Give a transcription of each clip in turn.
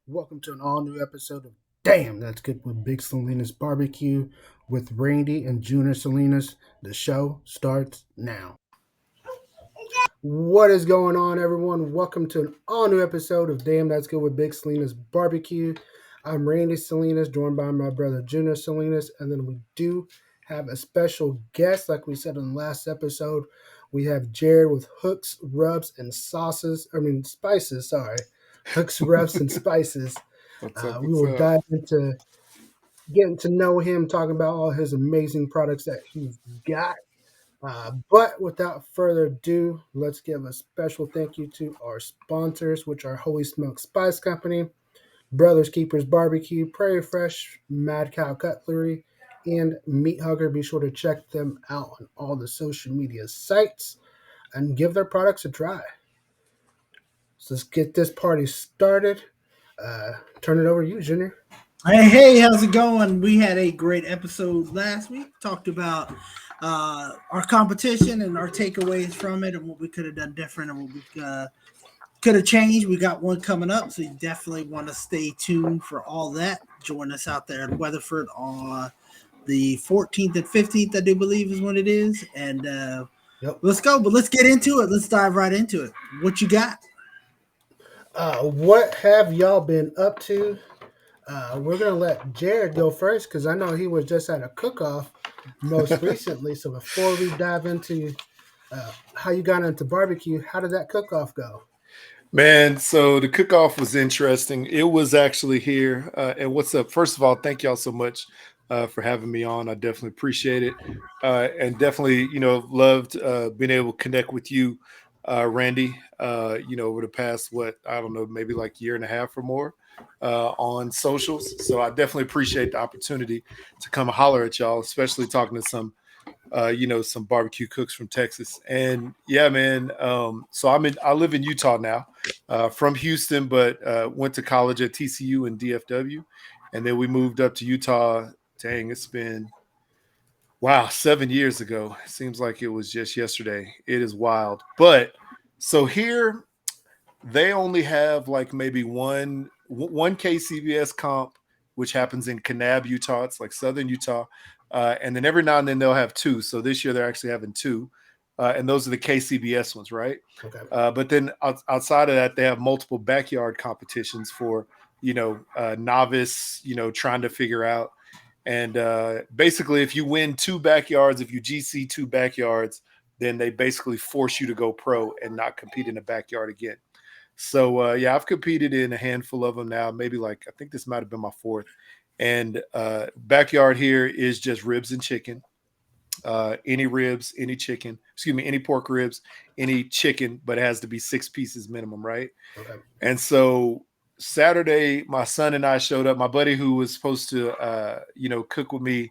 Welcome to an all new episode of Damn, That's Good with Big Salinas Barbecue with Randy and Junior Salinas. The show starts now. What is going on, everyone? Welcome to an all new episode of Damn, That's Good with Big Salinas Barbecue. I'm Randy Salinas, joined by my brother Junior Salinas, and then we do have a special guest, like we said in the last episode. We have Jared with hooks, rubs, and spices. Sorry, hooks, rubs, and spices. What's up? We What's will up? dive into getting to know him, talking about all his amazing products that he's got. But without further ado, let's give a special thank you to our sponsors, which are Holy Smoke Spice Company, Brothers Keepers Barbecue, Prairie Fresh, Mad Cow Cutlery, and Meat Hugger. Be sure to check them out on all the social media sites and give their products a try. So let's get this party started. Turn it over to you, Junior. Hey, how's it going? We had a great episode last week. Talked about our competition and our takeaways from it and what we could have done different and what we could have changed. We got one coming up, so you definitely want to stay tuned for all that. Join us out there in Weatherford on the 14th and 15th, I do believe is when it is. And Yep. let's go, but let's get into it. Let's dive right into it. What you got? What have y'all been up to? We're gonna let Jared go first because I know he was just at a cook-off most recently. So before we dive into how you got into barbecue, how did that cook-off go? Man, so the cook-off was interesting. It was actually here. And what's up? First of all, thank y'all so much for having me on. I definitely appreciate it. And definitely, loved being able to connect with you, Randy, over the past, I don't know, maybe like year and a half or more on socials. So I definitely appreciate the opportunity to come holler at y'all, especially talking to some barbecue cooks from Texas. And yeah, man. So I live in Utah now, from Houston, but went to college at TCU and DFW, and then we moved up to Utah. Dang, it's been wow, 7 years ago. It seems like it was just yesterday. It is wild. But so here they only have like maybe one KCBS comp, which happens in Kanab, Utah. It's like southern Utah, and then every now and then they'll have two. So this year they're actually having two, and those are the KCBS ones, right? Okay. But then outside of that, they have multiple backyard competitions for novice, trying to figure out. And basically, if you win two backyards, if you GC two backyards, then they basically force you to go pro and not compete in the backyard again. So yeah, I've competed in a handful of them now. Maybe like I think this might have been my fourth. And backyard here is just ribs and chicken. Any ribs, any chicken. Excuse me, any pork ribs, any chicken, but it has to be 6 pieces minimum, right? Okay. And so Saturday, my son and I showed up. My buddy who was supposed to, cook with me,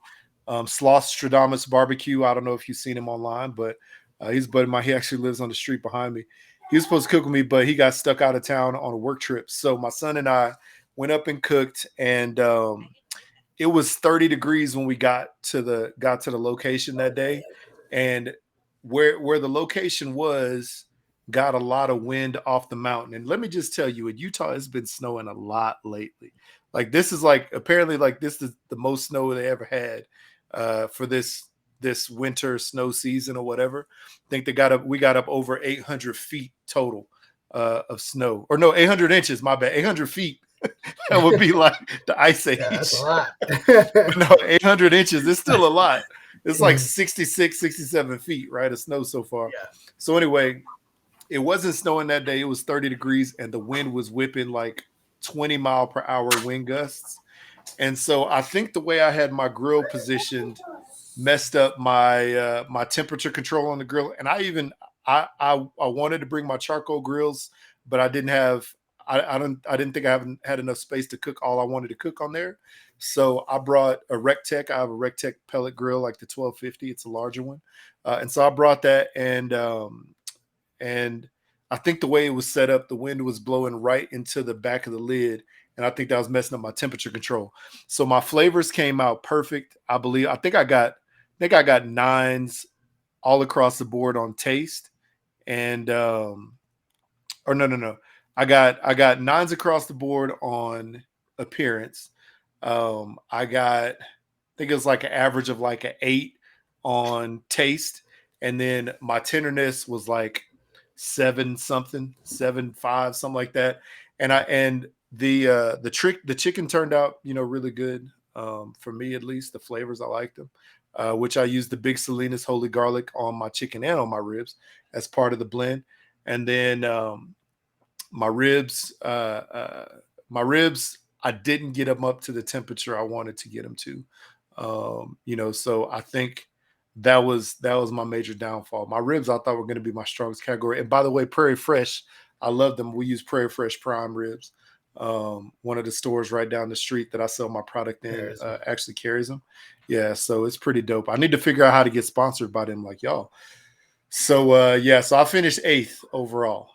Sloth Stradamus Barbecue. I don't know if you've seen him online, but he's a buddy of mine. He actually lives on the street behind me. He was supposed to cook with me, but he got stuck out of town on a work trip. So my son and I went up and cooked, and it was 30 degrees when we got to the location that day, and where the location was got a lot of wind off the mountain. And let me just tell you, in Utah, it's been snowing a lot lately. Like this is like apparently like this is the most snow they ever had for this winter snow season or whatever. I think we got up over 800 feet total of snow, or no, 800 inches. My bad, 800 feet. That would be like the ice Yeah, that's a age. lot. But no, 800 inches is still a lot. It's like 66, 67 feet, right, of snow so far. Yeah. So anyway, it wasn't snowing that day. It was 30 degrees and the wind was whipping like 20-mile-per-hour wind gusts. And so I think the way I had my grill positioned messed up my temperature control on the grill. And I wanted to bring my charcoal grills, but I didn't have I didn't think I haven't had enough space to cook all I wanted to cook on there. So I brought a Rectech. I have a Rectech pellet grill, like the 1250. It's a larger one, and so I brought that, and I think the way it was set up, the wind was blowing right into the back of the lid, and I think that was messing up my temperature control. So my flavors came out perfect. I believe. I think I got nines all across the board on taste, and or no, no, no. I got nines across the board on appearance. I got, I think it was like an average of like an 8 on taste, and then my tenderness was like 7 something, 7.5, something like that. And the chicken turned out, really good, for me at least. The flavors, I liked them. Which I used the big Salinas holy garlic on my chicken and on my ribs as part of the blend. And then my ribs, my ribs, I didn't get them up to the temperature I wanted to get them to. So I think that was my major downfall. My ribs, I thought, were going to be my strongest category. And by the way, Prairie Fresh, I love them. We use Prairie Fresh prime ribs. One of the stores right down the street that I sell my product in There's a- actually carries them. Yeah, so it's pretty dope. I need to figure out how to get sponsored by them like y'all. So yeah, so I finished 8th overall.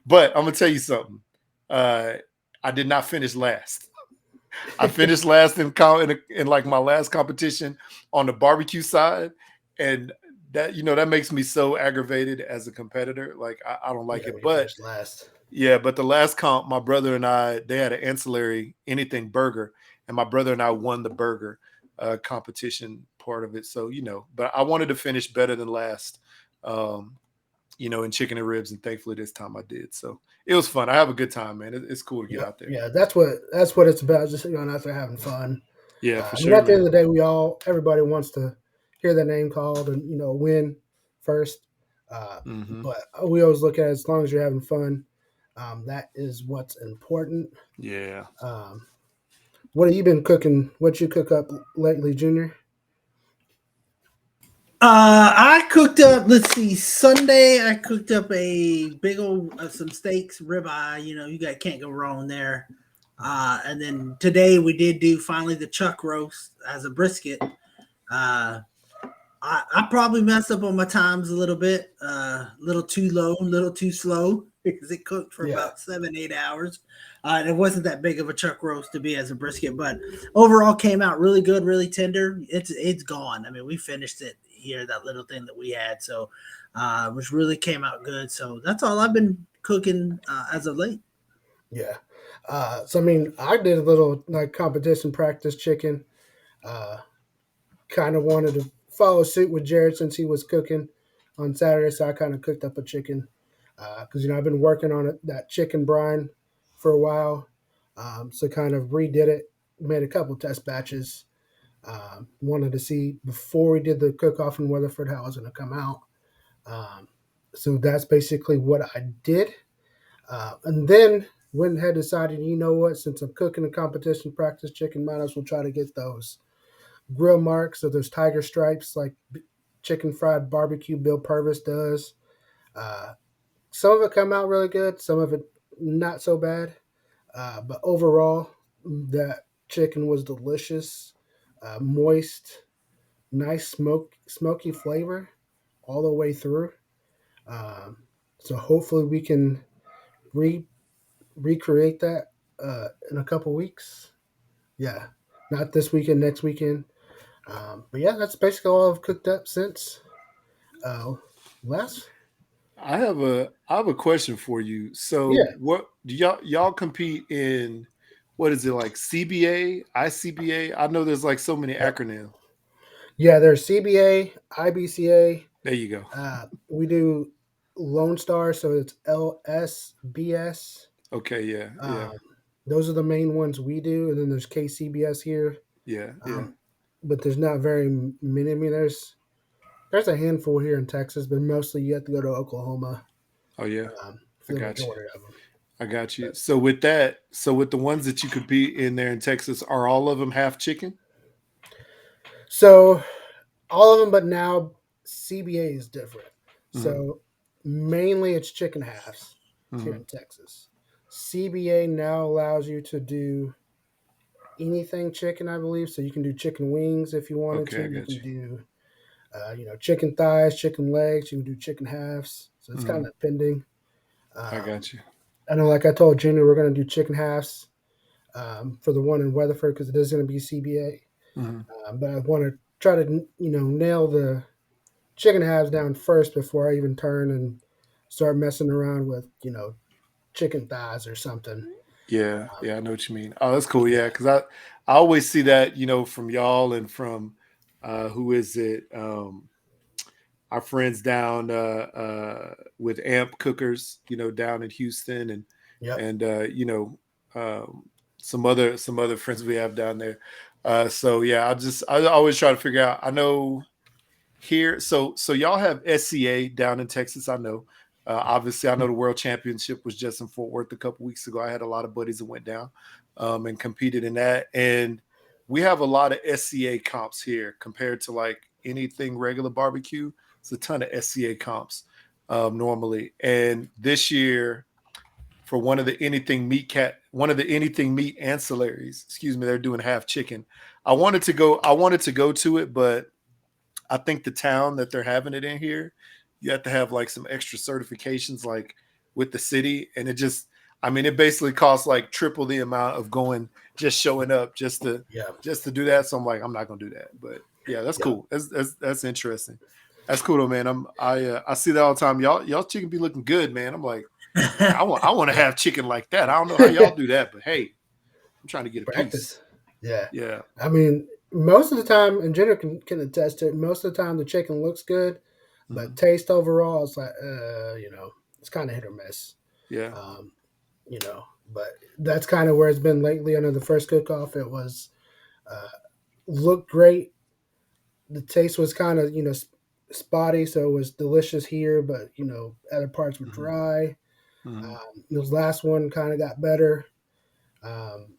But I'm gonna tell you something. Uh, I did not finish last. I finished last in like my last competition on the barbecue side, and that makes me so aggravated as a competitor. Like I don't like yeah, it. we But finished last. yeah, but the last comp, my brother and I, they had an ancillary anything burger, and my brother and I won the burger competition part of it. So but I wanted to finish better than last. Um, in chicken and ribs, and thankfully this time I did. So it was fun. I have a good time, man. It's cool to get Yep. out there. Yeah, that's what it's about. Just going out there having fun. Yeah, for I mean, sure, at the end man. of the day, everybody wants to hear their name called and win first. Hmm. But we always look at it, as long as you're having fun, that is what's important. Yeah. Um, what have you been cooking? What you cook up lately, Junior? I cooked up. Let's see. Sunday, I cooked up a big old some steaks, ribeye. You got can't go wrong there. And then today we did do finally the chuck roast as a brisket. I probably messed up on my times a little bit, a little too low, a little too slow because it cooked for Yeah, about 7, 8 hours. And it wasn't that big of a chuck roast to be as a brisket, but overall came out really good, really tender. It's gone. I mean, we finished it here, that little thing that we had, so which really came out good. So that's all I've been cooking as of late. yeah. So I mean, I did a little like competition practice chicken. Uh, Kind of wanted to follow suit with Jared since he was cooking on Saturday, so I kind of cooked up a chicken because I've been working on that chicken brine for a while, so kind of redid it, made a couple test batches. Wanted to see before we did the cook off in Weatherford how it was going to come out. Um, so that's basically what I did, and then went ahead and decided, you know what, since I'm cooking a competition practice chicken, might as well try to get those grill marks or those tiger stripes like chicken fried barbecue Bill Purvis does. Uh, some of it come out really good, some of it not so bad. But overall, that chicken was delicious, moist, nice smoky flavor all the way through. Um, so hopefully we can re- recreate that in a couple weeks. Yeah, not this weekend, next weekend. But yeah, that's basically all I've cooked up since last. I have a question for you. So Yeah, what do y'all compete in? What is it, like CBA, ICBA? I know there's like so many yep. acronyms. Yeah, there's CBA, IBCA. There you go. We do Lone Star, so it's LSBS. Okay, yeah, yeah, Um, those are the main ones we do, and then there's KCBS here. yeah, yeah. Um, but there's not very many. I mean, there's a handful here in Texas, but mostly you have to go to Oklahoma Oh yeah, for I the got you. majority of them. I got you. So with that, so with the ones that you compete in there in Texas, are all of them half chicken? So all of them, but now CBA is different. Hmm. So mainly it's chicken halves here Hmm. in Texas. CBA now allows you to do anything chicken, I believe. So you can do chicken wings if you wanted Okay, to. I You got can you. do, chicken thighs, chicken legs. You can do chicken halves. So it's kind Hmm. of pending. I Um, got you. I know, like I told Junior, we're going to do chicken halves for the one in Weatherford because it is going to be CBA. Hmm. But I want to try to, nail the chicken halves down first before I even turn and start messing around with chicken thighs or something. Yeah, Um, yeah, I know what you mean. Oh, that's cool. Yeah, because I always see that, from y'all and from who is it? Our friends down with Amp Cookers, down in Houston, and yep. and um, some other friends we have down there. So yeah, I always try to figure out. I know here. So y'all have SCA down in Texas. I know. Obviously, I know the World Championship was just in Fort Worth a couple weeks ago. I had a lot of buddies that went down and competed in that, and we have a lot of SCA comps here compared to like anything regular barbecue. It's a ton of SCA comps normally, and this year for one of the anything meat ancillaries. Excuse me, they're doing half chicken. I wanted to go to it, but I think the town that they're having it in here, you have to have like some extra certifications like with the city. And it basically costs like triple the amount of just showing up Yeah. just to do that. So I'm like, I'm not gonna do that. But yeah, that's Yep. cool. That's interesting. That's cool though, man. I see that all the time. Y'all chicken be looking good, man. I'm like, I want to have chicken like that. I don't know how y'all do that, but hey, I'm trying to get a piece. Practice. Yeah. Yeah. I mean, most of the time, and Jenner can attest to it. Most of the time, the chicken looks good, but Mhm. taste overall, it's like, it's kind of hit or miss. Yeah. Um, you know, but that's kind of where it's been lately. Under the first cook off, it was uh, looked great. The taste was kind of spotty, so it was delicious here, but other parts were Mhm. dry. Mhm. This last one kind of got better. Um,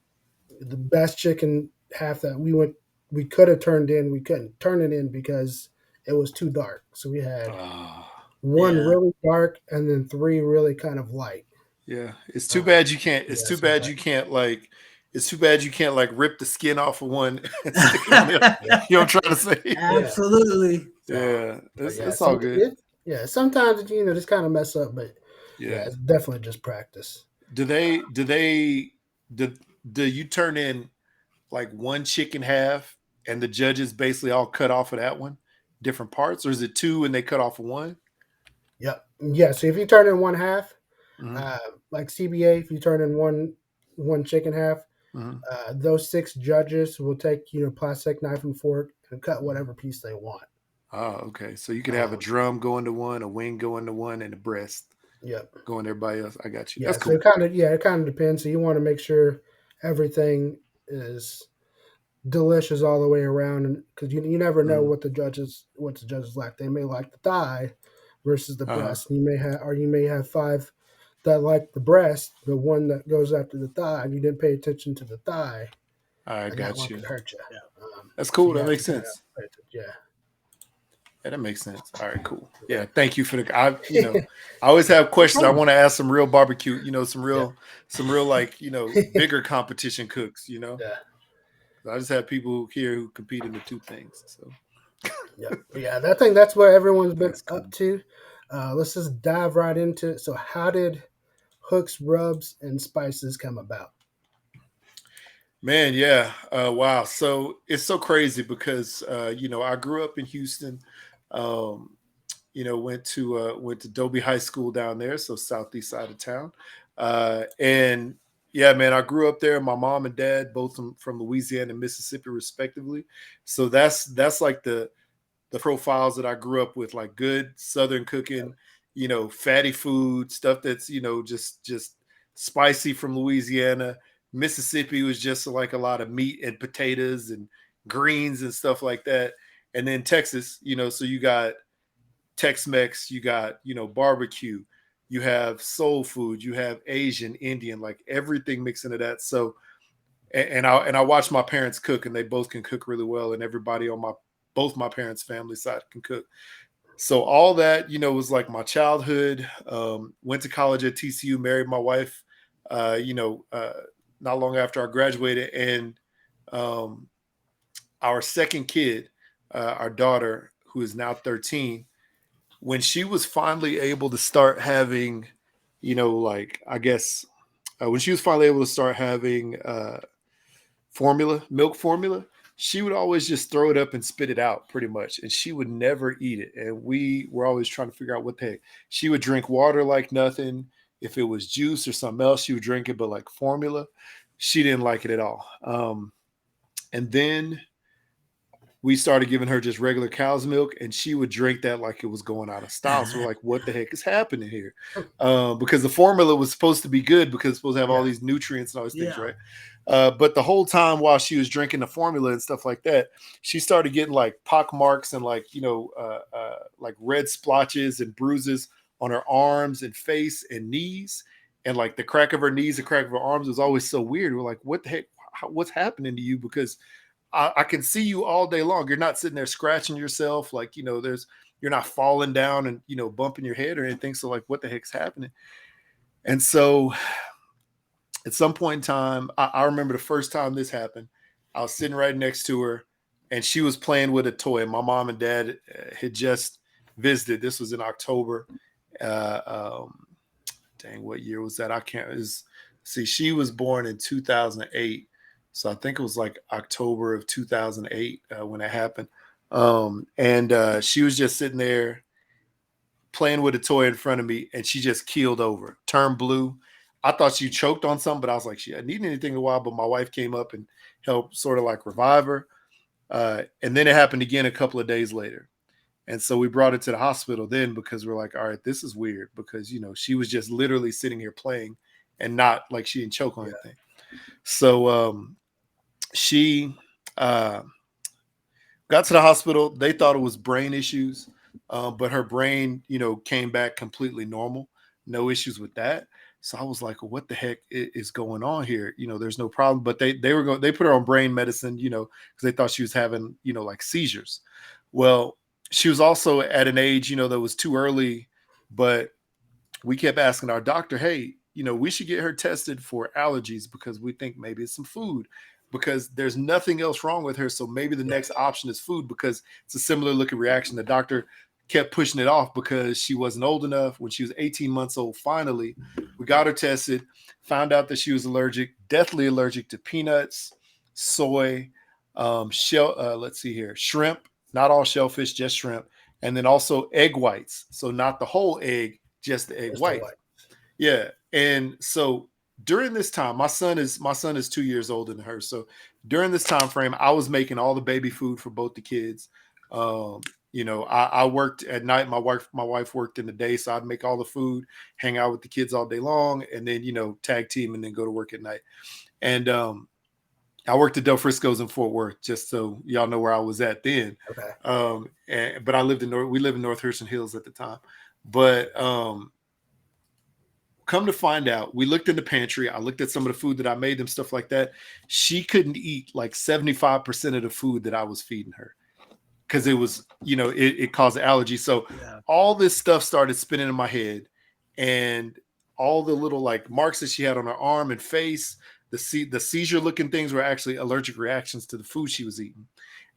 the best chicken half that we could have turned in, we couldn't turn it in because it was too dark. So we had Ah. one Yeah. really dark and then three really kind of light. Yeah, it's too Um, bad you can't. It's yeah, too so bad that, you can't like. It's too bad you can't like rip the skin off of one and stick it on the other. yeah, You know what I'm trying to say? yeah. Absolutely. So, Yeah, but it's yeah, it's all good. yeah, sometimes just kind of mess up, but yeah, Yeah. it's definitely just practice. Do they? Do they? Do do you turn in like one chicken half and the judges basically all cut off of that one, different parts, or is it two and they cut off of one? Yep. Yeah. So if you turn in one half, Hmm. uh, like CBA, if you turn in one chicken half, Hmm. those six judges will take plastic knife and fork and cut whatever piece they want. Oh, okay. So you could have a Um, drum go into one, a wing go into one, and a breast yep. go into everybody else. I got you. Yeah. That's So cool. it kind of depends. So you want to make sure everything is delicious all the way around, and because you never know Hmm. what the judges like. They may like the thigh versus the Uh-huh. breast. You may have five that like the breast, the one that goes after the thigh, and you didn't pay attention to the thigh, I and that got one you. could hurt you. Yeah. That's So cool. you That have to makes kind of sense. pay attention. Yeah, that makes sense. All right, cool. Yeah. Yeah, thank you for I always have No questions. I problem. want to ask some real barbecue, Yeah. some real like, Yeah. bigger competition cooks. Yeah. I just have people here who compete in the two things. So Yeah. But yeah, I think that's what everyone's been that's up cool. to. Let's just dive right into it. So, how did hooks, rubs, and spices come about? Man, yeah. Wow. So it's so crazy because I grew up in Houston. Um, went to Dobie High School down there, so southeast side of town. And yeah, man, I grew up there. My mom and dad both from Louisiana and Mississippi, respectively. So that's like the profiles that I grew up with, like good Southern cooking, fatty food stuff that's just spicy from Louisiana. Mississippi was just like a lot of meat and potatoes and greens and stuff like that. And then Texas, so you got Tex-Mex, you got, barbecue, you have soul food, you have Asian, Indian, like everything mixed into that. So and I watch my parents cook and they both can cook really well and everybody on my both my parents' family side can cook. So all that, was like my childhood. Went to college at TCU, married my wife, uh, you know, uh, not long after I graduated. And um, our second kid, our daughter, who is now 13, when she was finally able to start having, like I guess when she was finally able to start having milk formula. she would always just throw it up and spit it out pretty much. And she would never eat it. And we were always trying to figure out what the heck. She would drink water like nothing. If it was juice or something else, she would drink it, but like formula, she didn't like it at all. And then we started giving her just regular cow's milk, and she would drink that like it was going out of style. So we're like, what the heck is happening here? Because the formula was supposed to be good because it's supposed to have all these nutrients and all these things, right? But the whole time while she was drinking the formula and stuff like that, she started getting like pock marks and like, like red splotches and bruises on her arms and face and knees. And like the crack of her knees, the crack of her arms was always so weird. We're like, what the heck? What's happening to you? Because I can see you all day long. You're not sitting there scratching yourself. Like, you're not falling down and, bumping your head or anything. So like, what the heck's happening? And so at some point in time, I remember the first time this happened, I was sitting right next to her and she was playing with a toy. My mom and dad had just visited. This was in October. Dang, what year was that? I can't. See, she was born in 2008. So I think it was like October of 2008 when it happened. And she was just sitting there playing with a toy in front of me, and she just keeled over, turned blue. I thought she choked on something, but I was like, she didn't need anything in a while. But my wife came up and helped sort of like revive her. And then it happened again a couple of days later. And so we brought her to the hospital then because we're like, all right, this is weird because, she was just literally sitting here playing and not like she didn't choke on anything. So she got to the hospital. They thought it was brain issues, but her brain, came back completely normal. No issues with that. So I was like, well, what the heck is going on here? There's no problem. But they put her on brain medicine, because they thought she was having, like seizures. Well, she was also at an age, that was too early, but we kept asking our doctor, hey, we should get her tested for allergies because we think maybe it's some food because there's nothing else wrong with her. So maybe the next option is food because it's a similar looking reaction. The doctor kept pushing it off because she wasn't old enough. When she was 18 months old, finally, we got her tested, found out that she was deathly allergic to peanuts, soy, let's see here, shrimp, not all shellfish, just shrimp, and then also egg whites. So not the whole egg, just the egg white. Yeah. And so during this time, my son is 2 years older than her. So during this time frame, I was making all the baby food for both the kids. I worked at night. My wife worked in the day, so I'd make all the food, hang out with the kids all day long, and then tag team and then go to work at night. And I worked at Del Frisco's in Fort Worth, just so y'all know where I was at then. Okay. But we lived in North Hurston Hills at the time. But come to find out, we looked in the pantry. I looked at some of the food that I made them, stuff like that. She couldn't eat like 75% of the food that I was feeding her because it was, it caused allergy. So all this stuff started spinning in my head, and all the little like marks that she had on her arm and face, the seizure looking things were actually allergic reactions to the food she was eating.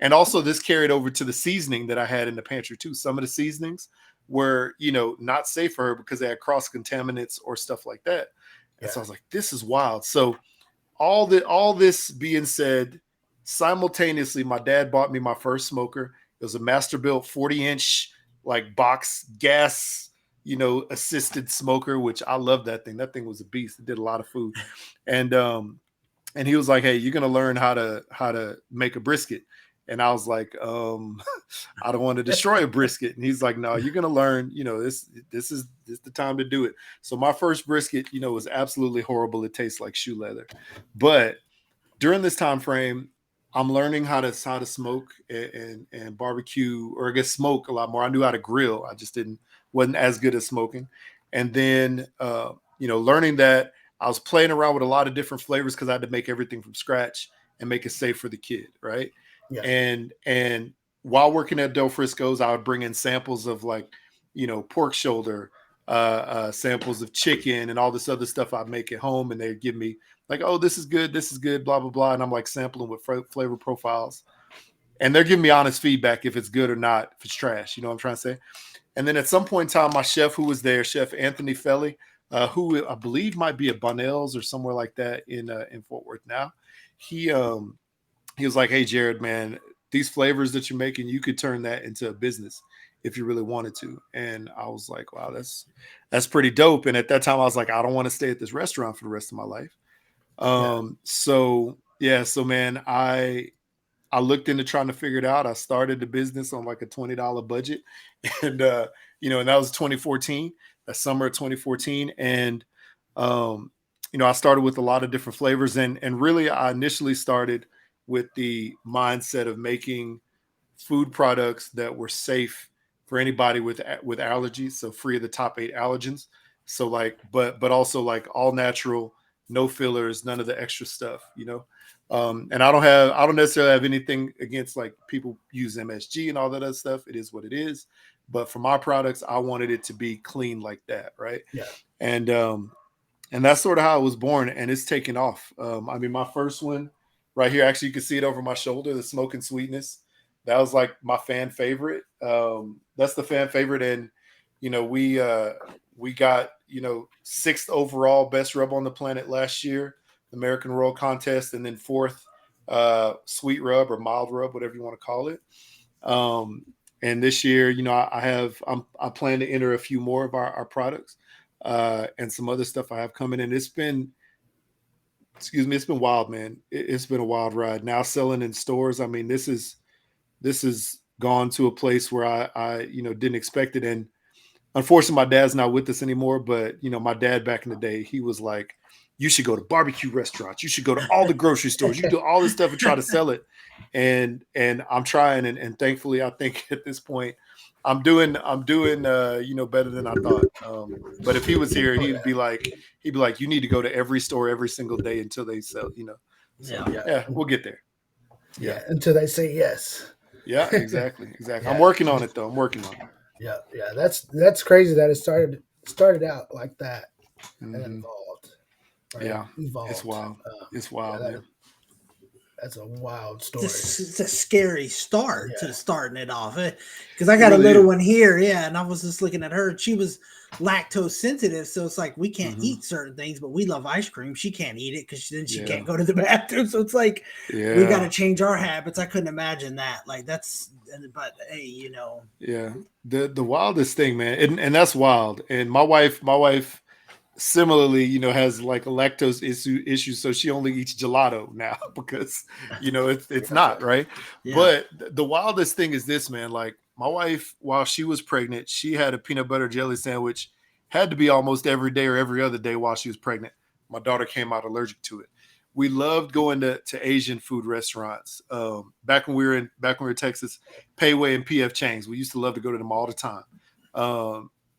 And also this carried over to the seasoning that I had in the pantry too. Some of the seasonings were, not safe for her because they had cross contaminants or stuff like that. And so I was like, this is wild. So all this being said, simultaneously, my dad bought me my first smoker. It was a Masterbuilt 40-inch like box gas, assisted smoker, which I love that thing. That thing was a beast. It did a lot of food. And he was like, hey, you're going to learn how to make a brisket. And I was like, I don't want to destroy a brisket. And he's like, no, you're going to learn, this is the time to do it. So my first brisket, was absolutely horrible. It tastes like shoe leather. But during this time frame, I'm learning how to smoke and barbecue, or I guess smoke a lot more. I knew how to grill. I just wasn't as good at smoking. And then, learning that I was playing around with a lot of different flavors because I had to make everything from scratch and make it safe for the kid. Right. Yeah. And while working at Del Frisco's, I would bring in samples of like, pork shoulder, samples of chicken and all this other stuff I'd make at home. And they'd give me like, oh, this is good, blah, blah, blah. And I'm like sampling with flavor profiles. And they're giving me honest feedback if it's good or not, if it's trash, you know what I'm trying to say? And then at some point in time, my chef who was there, Chef Anthony Felly, who I believe might be at Bonnell's or somewhere like that in Fort Worth now, he he was like, "Hey, Jared, man, these flavors that you're making, you could turn that into a business if you really wanted to." And I was like, "Wow, that's pretty dope." And at that time, I was like, "I don't want to stay at this restaurant for the rest of my life." Yeah. So yeah, so man, I looked into trying to figure it out. I started the business on like a $20 budget, and and that was 2014, that summer of 2014, and um, I started with a lot of different flavors, and really, I initially started with the mindset of making food products that were safe for anybody with allergies, so free of the top 8 allergens. So like, but also like all natural, no fillers, none of the extra stuff. And I don't necessarily have anything against like people use MSG and all that other stuff. It is what it is. But for my products, I wanted it to be clean like that, right? Yeah. And and that's sort of how it was born, and it's taken off. I mean, my first one right here, actually, you can see it over my shoulder, the Smoking Sweetness. That was like my fan favorite. That's the fan favorite, and we got 6th overall best rub on the planet last year, the American Royal Contest, and then 4th sweet rub or mild rub, whatever you want to call it. Um, and this year, I plan to enter a few more of our products and some other stuff I have coming. And it's been wild, man. It's been a wild ride. Now selling in stores. I mean, this has gone to a place where I didn't expect it. And unfortunately, my dad's not with us anymore. But my dad back in the day, he was like, "You should go to barbecue restaurants. You should go to all the grocery stores. You do all this stuff and try to sell it." And I'm trying, and thankfully, I think at this point, I'm doing better than I thought. But if he was here, Oh, he'd be like, "You need to go to every store every single day until they sell." So Yeah. yeah. yeah, we'll get there. Yeah. Until they say yes. Yeah, exactly. I'm Yeah. working on it though. I'm working on it. Yeah. Yeah. That's crazy that it started out like that and then Hmm. evolved. Right. Yeah, it's Evolved. wild. It's Yeah. wild, man. That's a wild story. It's a scary start Yeah. to starting it off because I It got a really little is. one here, yeah, and I was just looking at her. She was lactose sensitive, so it's like we can't Hmm. eat certain things, but we love ice cream. She can't eat it because then she Yeah, can't go to the bathroom. So it's like we got yeah, to change our habits. I couldn't imagine that. Like but hey, yeah. The wildest thing, man, and that's wild. And my wife similarly, has like a lactose issue, so she only eats gelato now because it's Gotcha. not right. yeah, But the wildest thing is this, man. Like my wife, while she was pregnant, she had a peanut butter jelly sandwich, had to be almost every day or every other day while she was pregnant. My daughter came out allergic to it. We loved going to Asian food restaurants. Back when we were in Texas, Payway and PF Chang's. We used to love to go to them all the time.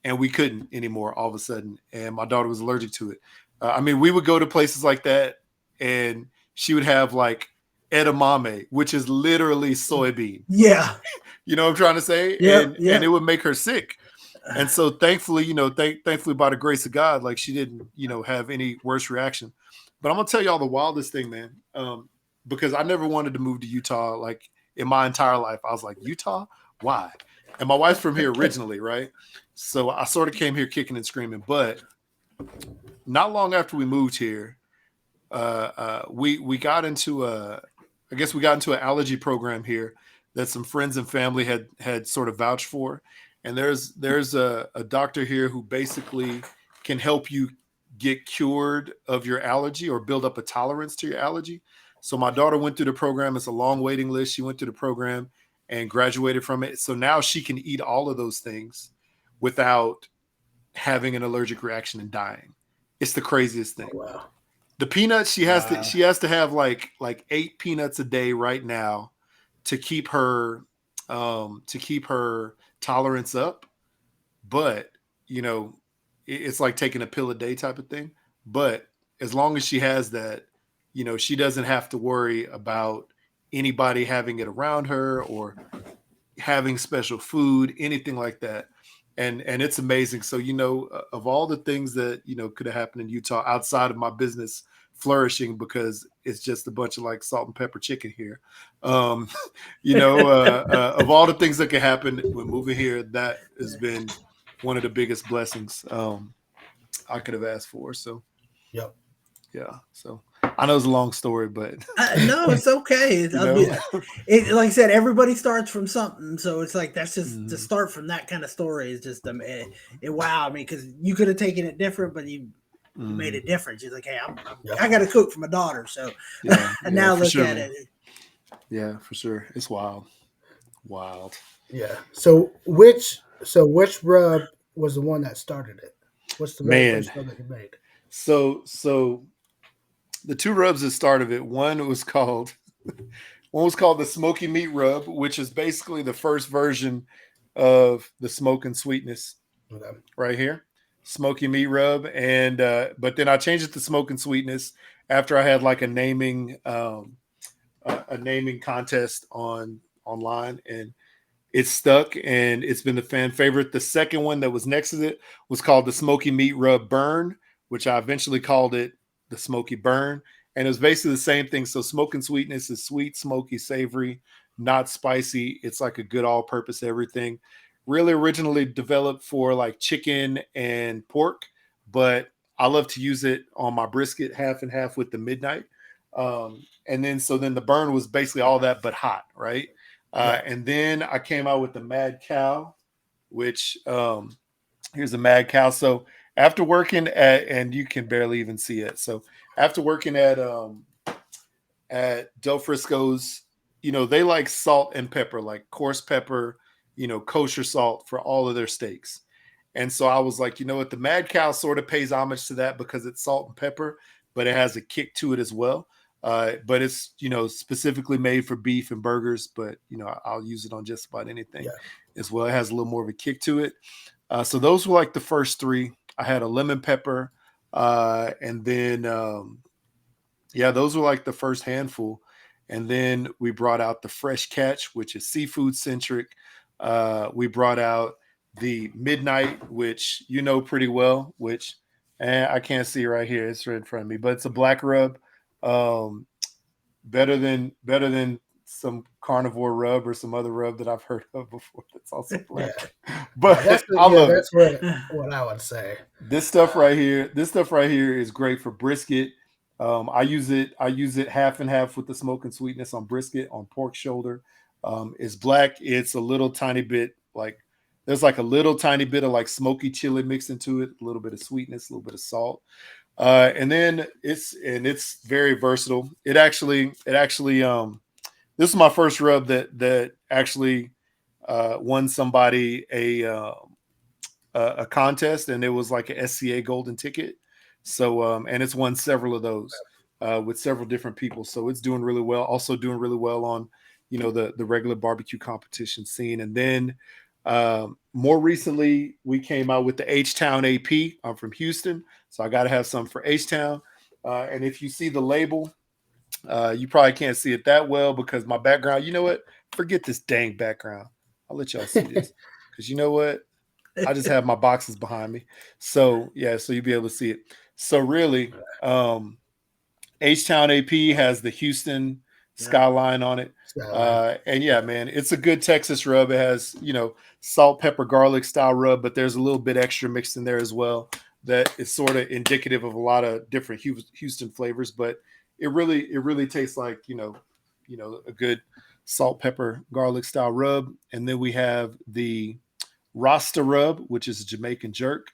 And we couldn't anymore all of a sudden. And my daughter was allergic to it. I mean, we would go to places like that, and she would have like edamame, which is literally soybean. yeah, You know what I'm trying to say? yep, And it yep. would make her sick. And so thankfully, thankfully by the grace of God, like she didn't, have any worse reaction. But I'm gonna tell y'all the wildest thing, man. Because I never wanted to move to Utah. Like in my entire life, I was like, Utah, why? And my wife's from here originally, right? So I sort of came here kicking and screaming. But not long after we moved here, we got into I guess we got into an allergy program here that some friends and family had sort of vouched for. And there's a doctor here who basically can help you get cured of your allergy or build up a tolerance to your allergy. So my daughter went through the program. It's a long waiting list. She went through the program and graduated from it. So now she can eat all of those things without having an allergic reaction and dying. It's the craziest Oh thing. wow. The peanuts, she has to Wow. she has to have like 8 peanuts a day right now to keep her tolerance up. But it's like taking a pill a day type of thing. But as long as she has that, she doesn't have to worry about anybody having it around her or having special food, anything like that. And it's amazing. So, of all the things that, could have happened in Utah outside of my business flourishing because it's just a bunch of like salt and pepper chicken here. Um, of all the things that could happen when moving here, that has been one of the biggest blessings I could have asked for. So Yep. yeah. So I know it's a long story, but No, it's okay. you know. Like I said, everybody starts from something, so it's like that's just to Mhm. start from that kind of story is just it wowed me because you could have taken it different, but you made Mhm. a difference. You're like, hey, Yep. I got to cook for my daughter, so Yeah, yeah, now for look sure, at man. it. Yeah, for sure. It's wild, wild. Yeah. So which rub was the one that started it? What's the very Man, first rub that you made? so the two rubs that started it. One was called the smoky meat rub, which is basically the first version of the smoke and sweetness Okay. right here, smoky meat rub, and but then I changed it to smoke and sweetness after I had like a naming contest online, and it stuck, and it's been the fan favorite. The second one that was next to it was called the Smoky Meat Rub Burn, which I eventually called it the Smoky Burn. And it was basically the same thing. So smoke and sweetness is sweet, smoky, savory, not spicy. It's like a good all-purpose everything. Really originally developed for like chicken and pork, but I love to use it on my brisket half and half with the midnight. And then so then the burn was basically all that but hot, right? Right. And then I came out with the Mad Cow, which here's the Mad Cow. So after working at, and you can barely even see it. So after working at Del Frisco's, they like salt and pepper, like coarse pepper, kosher salt for all of their steaks. And so I was like, you know what, the Mad Cow sort of pays homage to that because it's salt and pepper, but it has a kick to it as well. But it's specifically made for beef and burgers, but I'll use it on just about anything Yeah. as well. It has a little more of a kick to it. So those were like the first three. I had a lemon pepper, and then yeah, those were like the first handful. And then we brought out the fresh catch, which is seafood centric. We brought out the midnight, which you know pretty well, which I can't see right here. It's right in front of me, but it's a black rub. Um, better than some carnivore rub or some other rub that I've heard of before that's also Yeah. black. Yeah. That's But I love it. that's what I would say. This stuff right here, is great for brisket. I use it half and half with the smoke and sweetness on brisket, on pork shoulder. It's black. It's a little tiny bit like there's like a little tiny bit of like smoky chili mixed into it, a little bit of sweetness, a little bit of salt. And then it's very versatile. It actually this is my first rub that actually won somebody a contest, and it was like a SCA golden ticket. So and it's won several of those with several different people. So it's doing really well. Also doing really well on the regular barbecue competition scene. And then more recently, we came out with the H Town AP. I'm from Houston, so I got to have some for H Town. And if you see the label, you probably can't see it that well because my background. You know what? Forget this dang background. I'll let y'all see this because you know what? I just have my boxes behind me. So yeah, so you'll be able to see it. So really, H Town AP has the Houston Yeah. skyline on it. Skyline. And yeah, man, it's a good Texas rub. It has, salt, pepper, garlic style rub, but there's a little bit extra mixed in there as well. That is sort of indicative of a lot of different Houston flavors, but it really tastes like, a good salt, pepper, garlic style rub. And then we have the Rasta rub, which is a Jamaican jerk.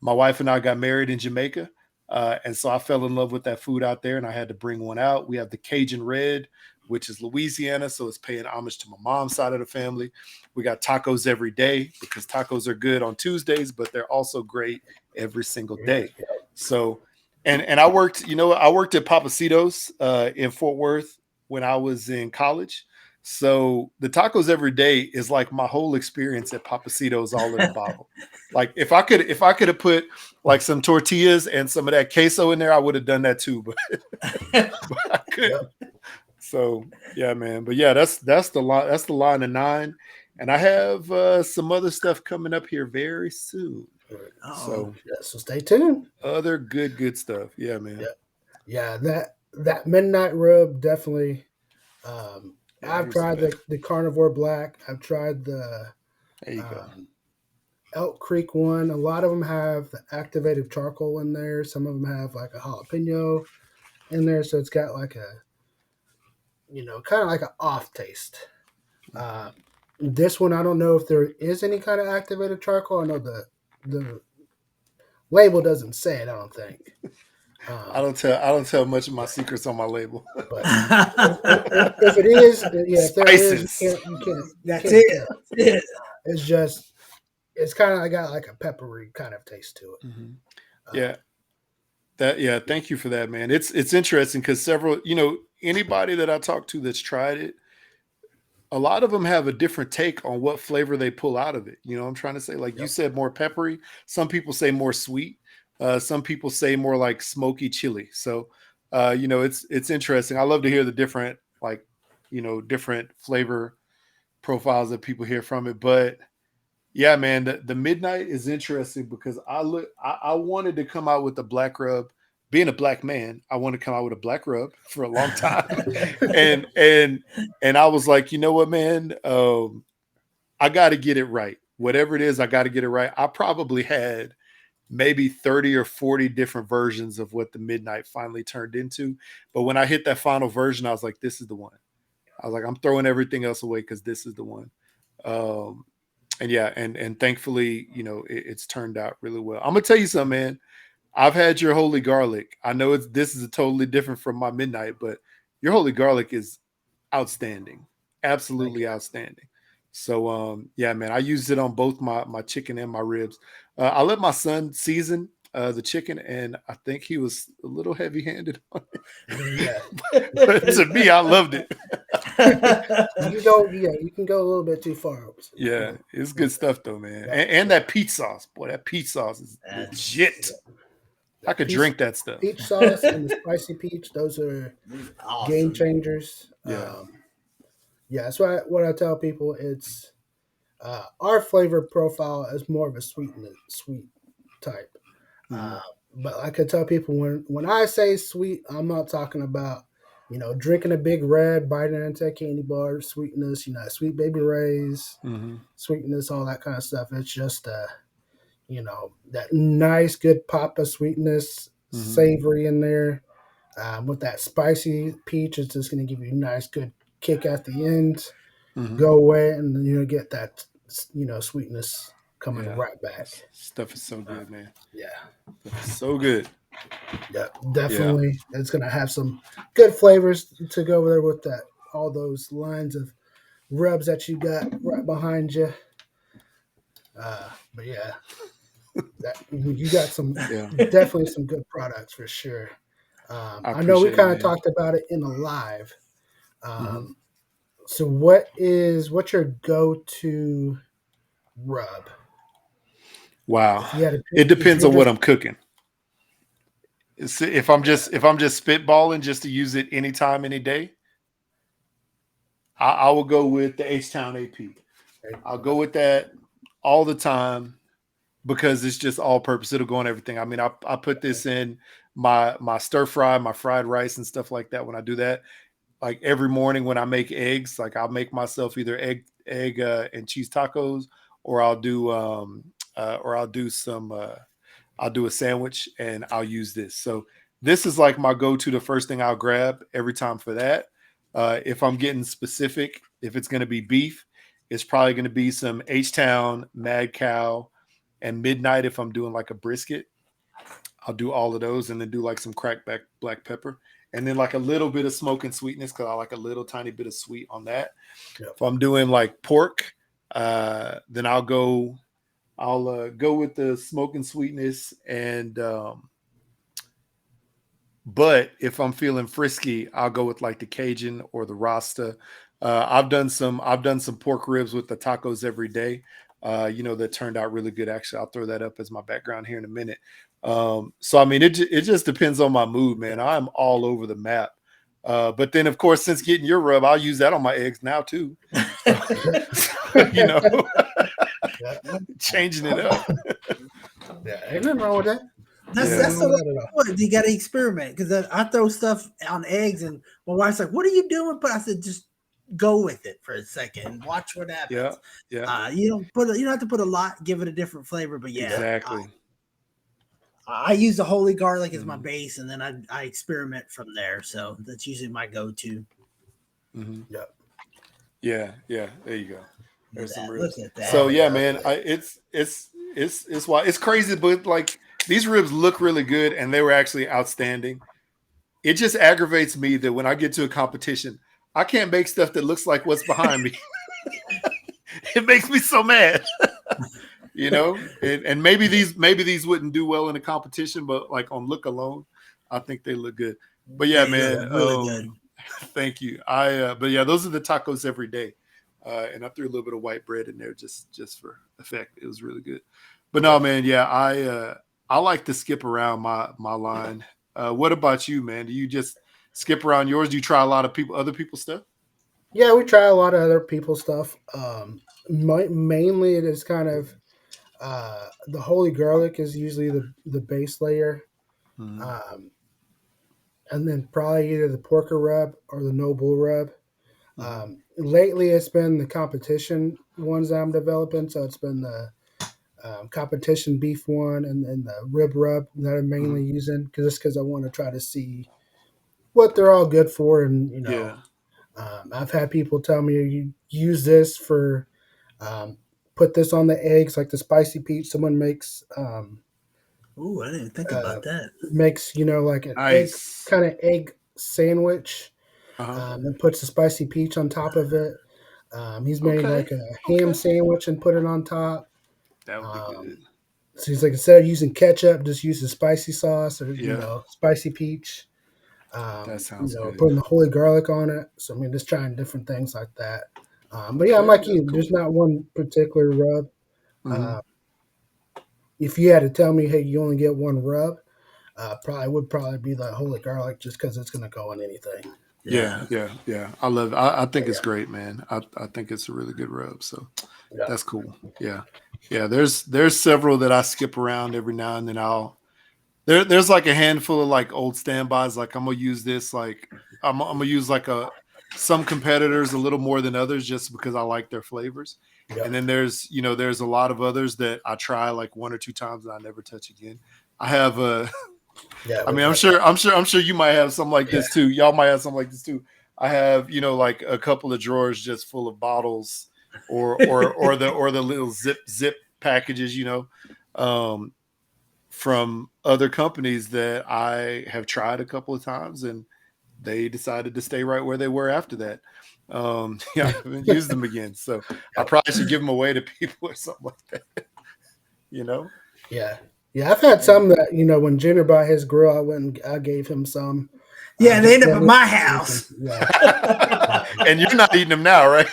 My wife and I got married in Jamaica. And so I fell in love with that food out there, and I had to bring one out. We have the Cajun Red, which is Louisiana, so it's paying homage to my mom's side of the family. We got tacos every day because tacos are good on Tuesdays, but they're also great every single Yeah. day. So, and I worked at Papacitos in Fort Worth when I was in college. So the tacos every day is like my whole experience at Papacitos all in a bottle. Like if I could have put like some tortillas and some of that queso in there, I would have done that too, but I couldn't. Yep. So yeah, man. But yeah, that's the line. That's the line of nine, and I have some other stuff coming up here very soon. Oh, So Yeah. So stay tuned. other good stuff. Yeah, man. Yeah. Yeah. That midnight rub definitely. Yeah, I've here's the tried back. the carnivore black. I've tried the There you go. um, Elk Creek one. A lot of them have the activated charcoal in there. Some of them have like a jalapeno. in there, so it's got like a kind of like an off taste. Uh, this one, I don't know if there is any kind of activated charcoal. I know the label doesn't say it. I don't think. Um, I don't tell much of my secrets on my label. but if it is, yeah, if there is, Spices. you That's can't it. tell. That's it. It's just it's kind of got like a peppery kind of taste to it. Mhm. Um, Yeah. Thank you for that, man. It's interesting because several, anybody that I talk to that's tried it, a lot of them have a different take on what flavor they pull out of it. You know what I'm trying to say? Like you yep. said, more peppery. Some people say more sweet. Some people say more like smoky chili. So, it's interesting. I love to hear the different different flavor profiles that people hear from it. But yeah, man, the midnight is interesting because I wanted to come out with the black rub. Being a black man, I wanted to come out with a black rub for a long time, and and I was like, you know what, man, I got to get it right. Whatever it is, I got to get it right. I probably had maybe 30 or 40 different versions of what the midnight finally turned into, but when I hit that final version, I was like, this is the one. I was like, I'm throwing everything else away because this is the one. Um, and yeah, and thankfully, it's turned out really well. I'm gonna tell you something, man. I've had your holy garlic. I know this is a totally different from my midnight, but your holy garlic is outstanding, Thank absolutely you. outstanding. So yeah, man, I used it on both my chicken and my ribs. I let my son season the chicken, and I think he was a little heavy handed on Yeah, it, but to me, I loved it. you can go. Yeah, you can go a little bit too far. Yeah, With, it's with good stuff though, man. yep, And yep, that peach sauce, boy, that peach sauce is That's legit. yep. I That could drink that stuff. peach sauce and the spicy peach. Those are game awesome. changers. Yeah. Yeah, that's what I tell people. It's our flavor profile is more of a sweet type. Hmm. Uh, but I could tell people when I say sweet, I'm not talking about drinking a big red, biting into a candy bar, sweetness, sweet baby rays, Hmm. sweetness, all that kind of stuff. It's just that nice good pop of sweetness, Hmm. savory in there. With that spicy peach, it's just going to give you a nice good kick at the end, Hmm. go away, and then get that sweetness coming Yeah. right back. This stuff is so Uh, good, man. yeah. Stuff is so good. Yeah, Yeah. definitely. It's gonna have some good flavors to go over there with that. All those lines of rubs that you got right behind you. But yeah, that you got some Yeah. definitely some good products for sure. I I know we appreciate it, kind of man. talked about it in the live. Hmm. Um, so what's your go to rub? Wow. If you had to It pick, if depends you're on what just I'm cooking. If I'm just spitballing just to use it anytime, any day, I will go with the H Town AP. I'll okay, go with that all the time because it's just all purpose. It'll go on everything. I mean, I put this in my stir fry, my fried rice and stuff like that when I do that. Like every morning when I make eggs, like I'll make myself either egg and cheese tacos, or I'll do some I'll do a sandwich and I'll use this. So this is like my go-to, the first thing I'll grab every time for that. If I'm getting specific, if it's going to be beef, it's probably going to be some H-Town, Mad Cow, and Midnight. If I'm doing like a brisket, I'll do all of those and then do like some cracked back black pepper. And then like a little bit of smoke and sweetness because I like a little tiny bit of sweet on that. yep, If I'm doing like pork, then I'll go with the smoke and sweetness and but if I'm feeling frisky, I'll go with like the Cajun or the Rasta. I've done some pork ribs with the tacos every day. That turned out really good. Actually, I'll throw that up as my background here in a minute. So I mean, it just depends on my mood, man. yep, I'm all over the map. But then, of course, since getting your rub, I'll use that on my eggs now too. So, you know, yep. changing it up. Yeah, ain't nothing wrong with that. Ain't Yeah. nothing That's wrong the way with that at all. you got to experiment because I throw stuff on eggs and my wife's like, "What are you doing?" But I said, "Just go with it for a second and watch what Yeah. happens." Yeah. You don't have to put a lot, give it a different flavor, but yeah, Exactly. I use the holy garlic as my base, and then I experiment from there. So that's usually my go-to. Mm-hmm. Yeah. Yeah, yeah. There you go. Look at There's some that. Look ribs. at So that. Oh yeah, yeah. man, it's why it's crazy, but like these ribs look really good, and they were actually outstanding. It just aggravates me that when I get to a competition, I can't make stuff that looks like what's behind me. It makes me so mad. You know, and maybe these wouldn't do well in a competition, but like on look alone, I think they look good. But yeah, They look man, really good. thank you. But yeah, those are the tacos every day, and I threw a little bit of white bread in there just for effect. It was really good. But no, Yeah. man, yeah, I like to skip around my line. What about you, man? Do you just skip around yours? Do you try a lot of other people's stuff? Yeah, we try a lot of other people's stuff. Mainly it is kind of the holy garlic is usually the base layer, Mm-hmm. um, and then probably either the porker rub or the no bull rub. Mm-hmm. Lately, it's been the competition ones that I'm developing. So it's been the competition beef one and then the rib rub that I'm Mm-hmm. mainly using because I want to try to see what they're all good for. And, Yeah. I've had people tell me you use this for um, put this on the eggs, like the spicy peach. Someone Ooh, I didn't think uh, about that. makes like an egg Nice. kind of egg sandwich, Uh-huh. and puts the spicy peach on top of it. He's made Okay. like a ham Okay. sandwich and put it on top. That would be good. Um, so he's like, instead of using ketchup, just use the spicy sauce or Yeah. spicy peach. That sounds good. Putting the holy garlic on it. So I mean, just trying different things like that. But yeah, I'm Okay, like that's you. cool. There's not one particular rub. Hmm. Uh, if you had to tell me, hey, you only get one rub, probably be the holy garlic, just because it's going to go on anything. Yeah, Yeah. yeah, yeah. I love it. I think it's Yeah, great, man. I think it's a really good rub. So yeah, that's cool. Yeah. Yeah. There's several that I skip around every now and then. There's like a handful of like old standbys. Like I'm gonna use this. Like I'm gonna use like some competitors a little more than others just because I like their flavors. yeah, And then there's a lot of others that I try like one or two times and I never touch again. I have a yeah. I We've mean, had I'm sure you might have something like yeah, this too. Y'all might have something like this too. I have, like a couple of drawers just full of bottles or the little zip packages, um, from other companies that I have tried a couple of times and they decided to stay right where they were after that. Yeah, I haven't used them again. So I yeah, probably should give them away to people or something like that, you know? yeah. Yeah, I've had some that when Junior bought his grill, I went and I gave him some, Yeah, they just end up for at his my station. house. Yeah, And you're not eating them now, right?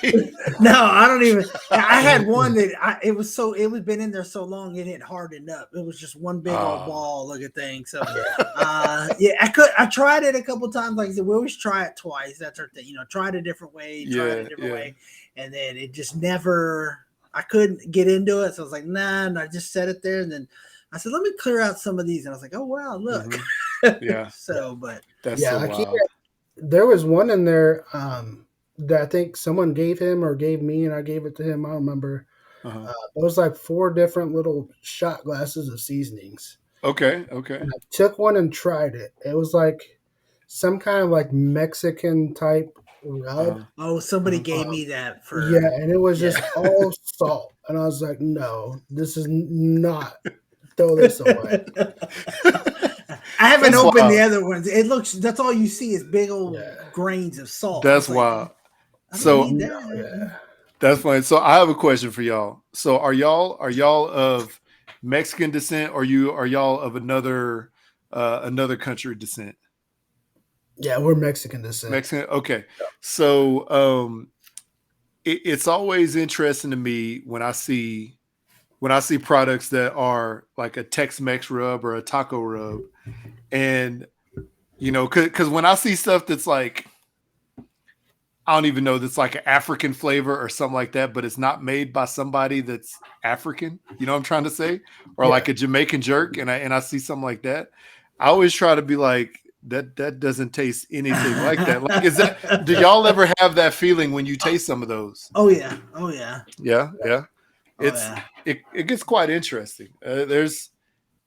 No, I don't even. I had one that it was been in there so long it had hardened up. It was just one big old Oh, ball looking thing. So, yeah, yeah, I tried it a couple times. Like I said, we always try it twice. That's our thing. Try it a different way, try it a yeah, different yeah. way, and then it just never. I couldn't get into it, so I was like, nah, and I just set it there, and then I said, let me clear out some of these, and I was like, oh wow, look. Hmm. Yeah, So, but that's yeah. so Like wild. there was one in there that I think someone gave him or gave me, and I gave it to him. I don't remember. Uh-huh. It was like four different little shot glasses of seasonings. Okay, okay. And I took one and tried it. It was like some kind of like Mexican type rub. Uh-huh. oh, somebody Uh-huh. gave me that Yeah, for and it was yeah. just all salt. And I was like, no, this is not. Throw this away. I haven't That's opened the wild. other ones. It looks that's all you see is big old Yeah. grains of salt. I That's was like, wild. I don't need So No, that. yeah. that's funny. So I have a question for y'all. So are y'all of Mexican descent or are y'all of another country descent? Yeah, we're Mexican descent. Mexican? Okay. So it's always interesting to me when I see products that are like a Tex-Mex rub or a taco rub, and because when I see stuff that's like I don't even know that's like an African flavor or something like that, but it's not made by somebody that's African. You know what I'm trying to say? Or Yeah. like a Jamaican jerk, and I see something like that. I always try to be like that doesn't taste anything like that. Like, do y'all ever have that feeling when you taste some of those? Oh yeah. Oh yeah. Yeah, yeah. Oh It's yeah. it gets quite interesting. There's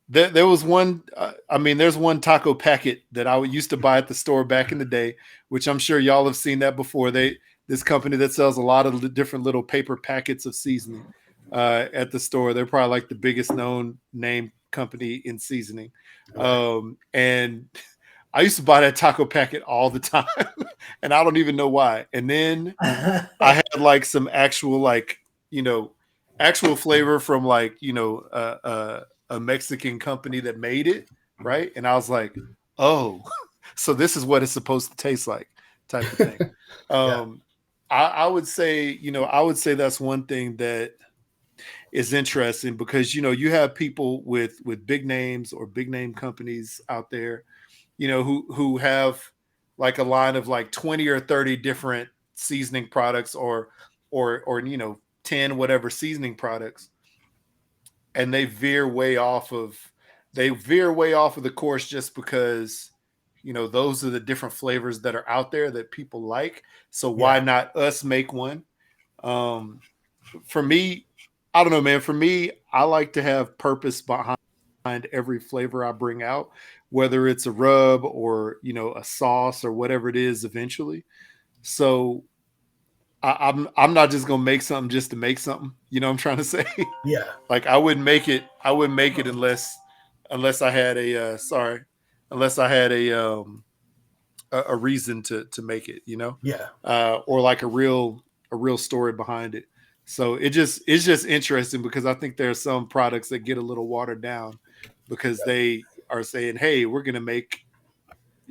there was one. I mean, there's one taco packet that I used to buy at the store back in the day, which I'm sure y'all have seen that before. This company that sells a lot of different little paper packets of seasoning at the store. They're probably like the biggest known name company in seasoning, Right. and I used to buy that taco packet all the time, and I don't even know why. And then I had like some actual like you know actual flavor from like a Mexican company that made it right, and I was like, oh, so this is what it's supposed to taste like, type of thing. Yeah. Um, I would say I would say that's one thing that is interesting because you have people with big names or big name companies out there who have like a line of like 20 or 30 different seasoning products or 10 whatever seasoning products, and they veer way off of the course just because those are the different flavors that are out there that people like, so why Yeah. not us make one. For me, I don't know, man. For me, I like to have purpose behind every flavor I bring out, whether it's a rub or a sauce or whatever it is eventually. So I'm not just gonna make something just to make something. You know what I'm trying to say? Yeah. Like I wouldn't make it. I wouldn't make it unless I had unless I had a reason to make it. Yeah. Or like a real story behind it. So it's just interesting because I think there are some products that get a little watered down because they are saying, "Hey, we're gonna make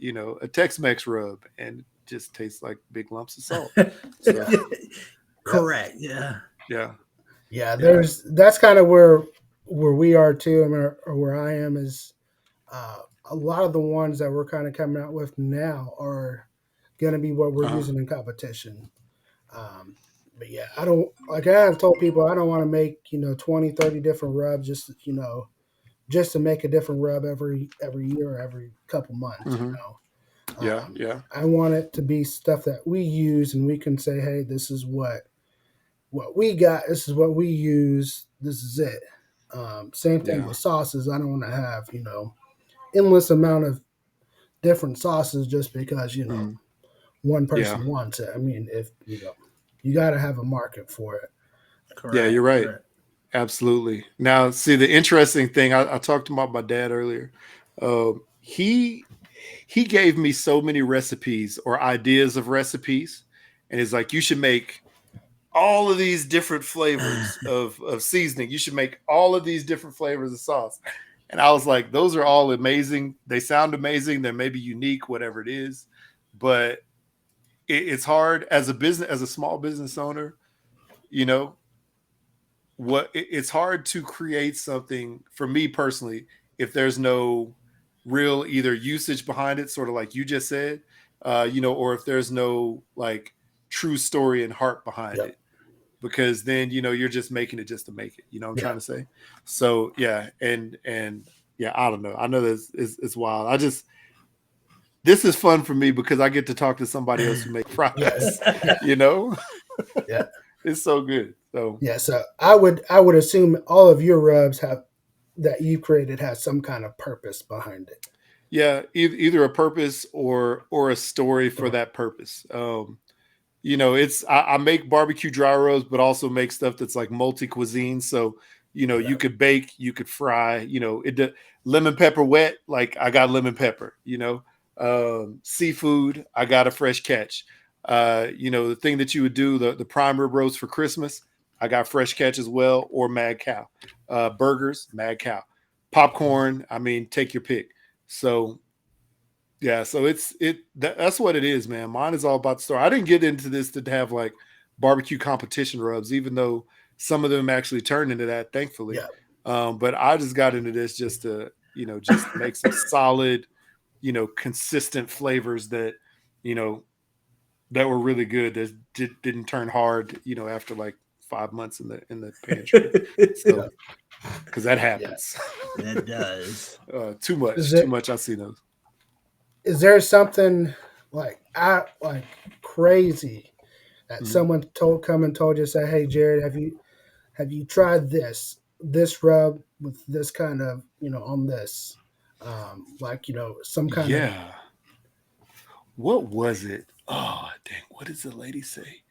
a Tex-Mex rub," and it just tastes like big lumps of salt. So Yep. Correct. Yeah. yeah, Yeah. yeah, That's kind of where we are too. I mean, or where I am is uh, a lot of the ones that we're kind of coming out with now are going to be what we're uh-huh. using in competition. Um, but yeah, I don't like I've told people I don't want to make 20, 30 different rubs just to make a different rub every year or every couple months. Hmm. Yeah, yeah, I want it to be stuff that we use and we can say, hey, this is what we got. This is what we use. This is it. Same thing yeah. with sauces. I don't want to have endless amount of different sauces just because Mhm. one Yeah, person wants it. I mean, if you got to have a market for it. yeah. You're Correct. right. Correct. Absolutely. Now, see the interesting thing. I talked about my dad earlier. He gave me so many recipes or ideas of recipes, and he's like, "You should make all of these different flavors of seasoning. You should make all of these different flavors of sauce." And I was like, "Those are all amazing. They sound amazing. They're maybe unique, whatever it is, but it's hard as a business, as a small business owner. You know, it's hard to create something for me personally if there's no real either usage behind it, sort of like you just said, or if there's no like true story and heart behind Yep. it, because then you're just making it just to make it. You know what I'm Yeah. trying to say? So yeah, and yeah, I don't know. I know this is it's wild. This is fun for me because I get to talk to somebody else who makes Yes. products. Yeah. You know, Yeah. it's so good. So Yeah. So I would assume all of your rubs have that you created has some kind of purpose behind it. yeah, either a purpose or a story for Or that purpose. It's I make barbecue dry rubs, but also make stuff that's like multi cuisine. So yeah. you could bake, you could fry. Lemon pepper wet. Like I got lemon pepper. Seafood. I got a fresh catch. The thing that you would do the prime rib roast for Christmas. I got fresh catch as well, or Mad Cow. Burgers, Mad Cow. Popcorn. I mean, take your pick. So yeah, so that's what it is, man. Mine is all about the story. I didn't get into this to have like barbecue competition rubs, even though some of them actually turned into that, thankfully. Yeah. But I just got into this just to make some solid, consistent flavors you know, that were really good that didn't turn hard, after like 5 months in the pantry. Yeah. So because that Yeah. happens. That does. Too Is much, too it much. I see those. is there something like crazy that Mhm. someone come and told you, say, hey Jared, have you tried this this rub with this kind of on this, like some kind of Yeah. What was it? Oh, dang. What does the lady say?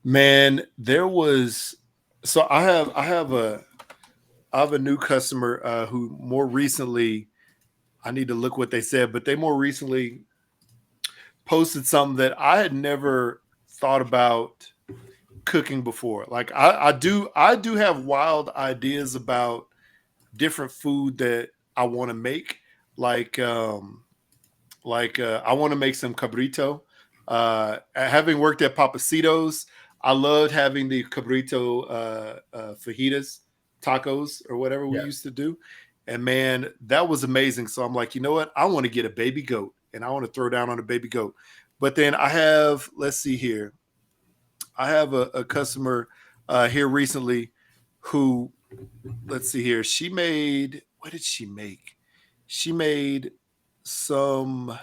Man, there was. So I have a new customer who more recently. I need to look what they said, but they more recently posted something that I had never thought about cooking before. Like I do have wild ideas about different food that I want to make. Like I want to make some cabrito. Having worked at Papacitos, I loved having the cabrito fajitas, tacos, or whatever we yeah. used to do. And man, that was amazing. So I'm like, you know what? I want to get a baby goat and I want to throw down on a baby goat. But then I have, let's see here, I have a customer here recently who, let's see here, she made, what did she make? She made some,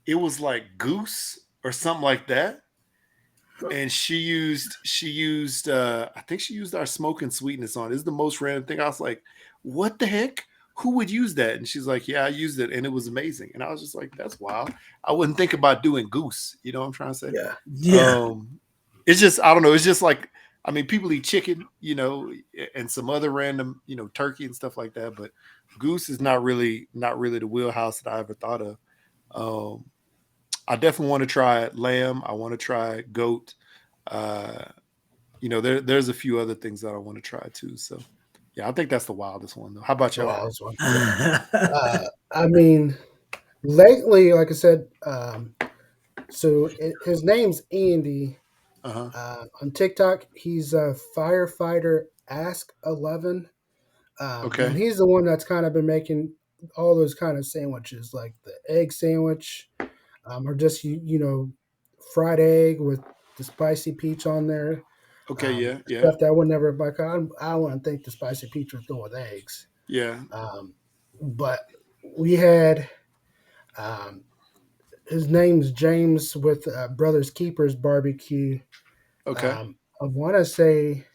it was like goose or something like that. And she used I think she used our smoke and sweetness on it. It's the most random thing. I was like, what the heck? Who would use that? And she's like, yeah, I used it and it was amazing. And I was just like, that's wild. I wouldn't think about doing goose. You know what I'm trying to say? Yeah. Yeah. It's just, I don't know. It's just like, I mean, people eat chicken, and some other random, turkey and stuff like that. But goose is not really the wheelhouse that I ever thought of. Um, I definitely want to try lamb. I want to try goat. Uh, there's a few other things that I want to try too. So, yeah, I think that's the wildest one though. How about Oh, y'all? I was one. Yeah. I mean, lately, like I said, his name's Andy. Uh huh. On TikTok, he's a firefighter Ask 11. And Okay. he's the one that's kind of been making all those kind of sandwiches, like the egg sandwich, or just fried egg with the spicy peach on there. Okay. Yeah. Yeah. Stuff that I would never like. I wouldn't think the spicy peach would go with eggs. Yeah. Um, but we had um, his name's James with Brothers Keepers Barbecue. Okay. I want to say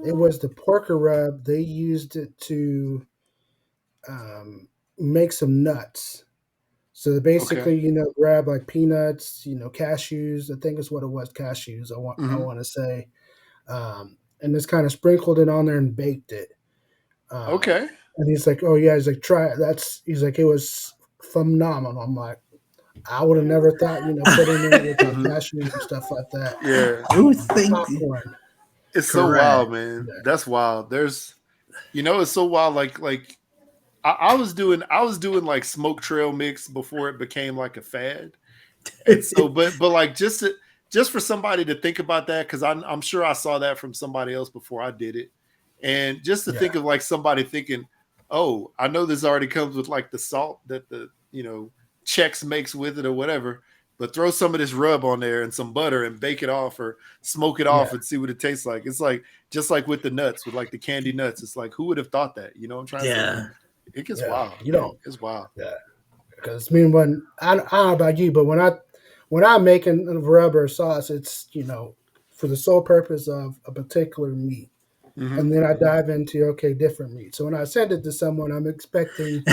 it was the porker rub. They used it to um, make some nuts. So they Okay. basically, grab like peanuts, cashews. I think is what it was, cashews. I Hmm. want to say, and just kind of sprinkled it on there and baked it. Okay. And he's like, "Oh yeah," he's like, "Try it." He's like, "It was phenomenal." I'm like, I would have never thought, putting it with like Hmm. cashews and stuff like that. Yeah. Who think Popcorn. It's so correct? wild, man. Yeah, That's wild. It's so wild. Like I was doing like smoke trail mix before it became like a fad. And so, but like just for somebody to think about that, because I'm sure I saw that from somebody else before I did it, and just to yeah, think of like somebody thinking, oh, I know this already comes with like the salt that the Chex makes with it or whatever, but throw some of this rub on there and some butter and bake it off or smoke it yeah, off and see what it tastes like. It's like just like with the nuts, with like the candy nuts. It's like who would have thought that? You know what I'm trying to say? Yeah. It gets yeah. wild, You man. don't, It's wild. yeah. Because I mean, when I don't know about you, but when I'm making a rub or sauce, it's for the sole purpose of a particular meat, Hmm. and then I dive into okay different meat. So when I send it to someone, I'm expecting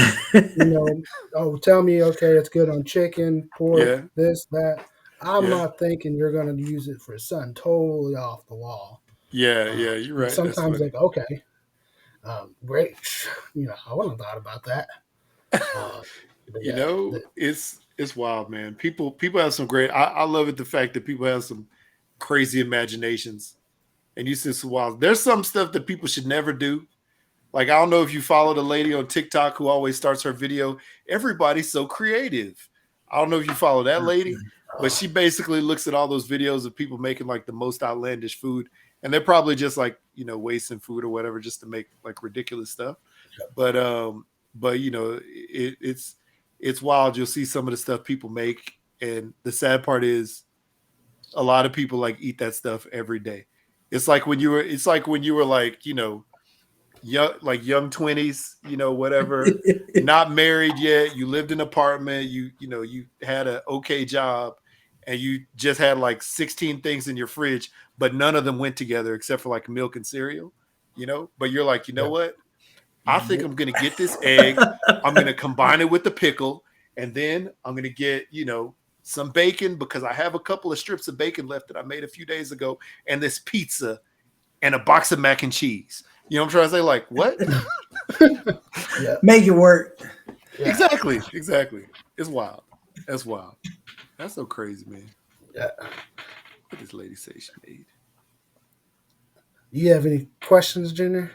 oh tell me okay it's good on chicken, pork, Yeah, this that. I'm yeah. not thinking you're going to use it for something totally off the wall. Yeah, yeah, you're And right. That's sometimes funny. like okay, great, I wouldn't have thought about that. Uh, but yeah, It's wild, man. People have some great. I love it the fact that people have some crazy imaginations, and you see some wild. There's some stuff that people should never do. Like I don't know if you follow the lady on TikTok who always starts her video. Everybody's so creative. I don't know if you follow that lady, but she basically looks at all those videos of people making like the most outlandish food, and they're probably just like wasting food or whatever just to make like ridiculous stuff. But it's wild. You'll see some of the stuff people make, and the sad part is a lot of people like eat that stuff every day. It's like when you were like young 20s, whatever, not married yet, you lived in an apartment, you had an okay job, and you just had like 16 things in your fridge, but none of them went together except for like milk and cereal, But you're like, you know Yeah. what? I think Yep. I'm going to get this egg. I'm going to combine it with the pickle, and then I'm going to get, some bacon because I have a couple of strips of bacon left that I made a few days ago, and this pizza and a box of mac and cheese. You know what I'm trying to say? Like, what? Yeah. Make it work. Yeah. Exactly. Exactly. It's wild. That's wild. That's so crazy, man. Yeah. What this lady say she made? You have any questions, Junior?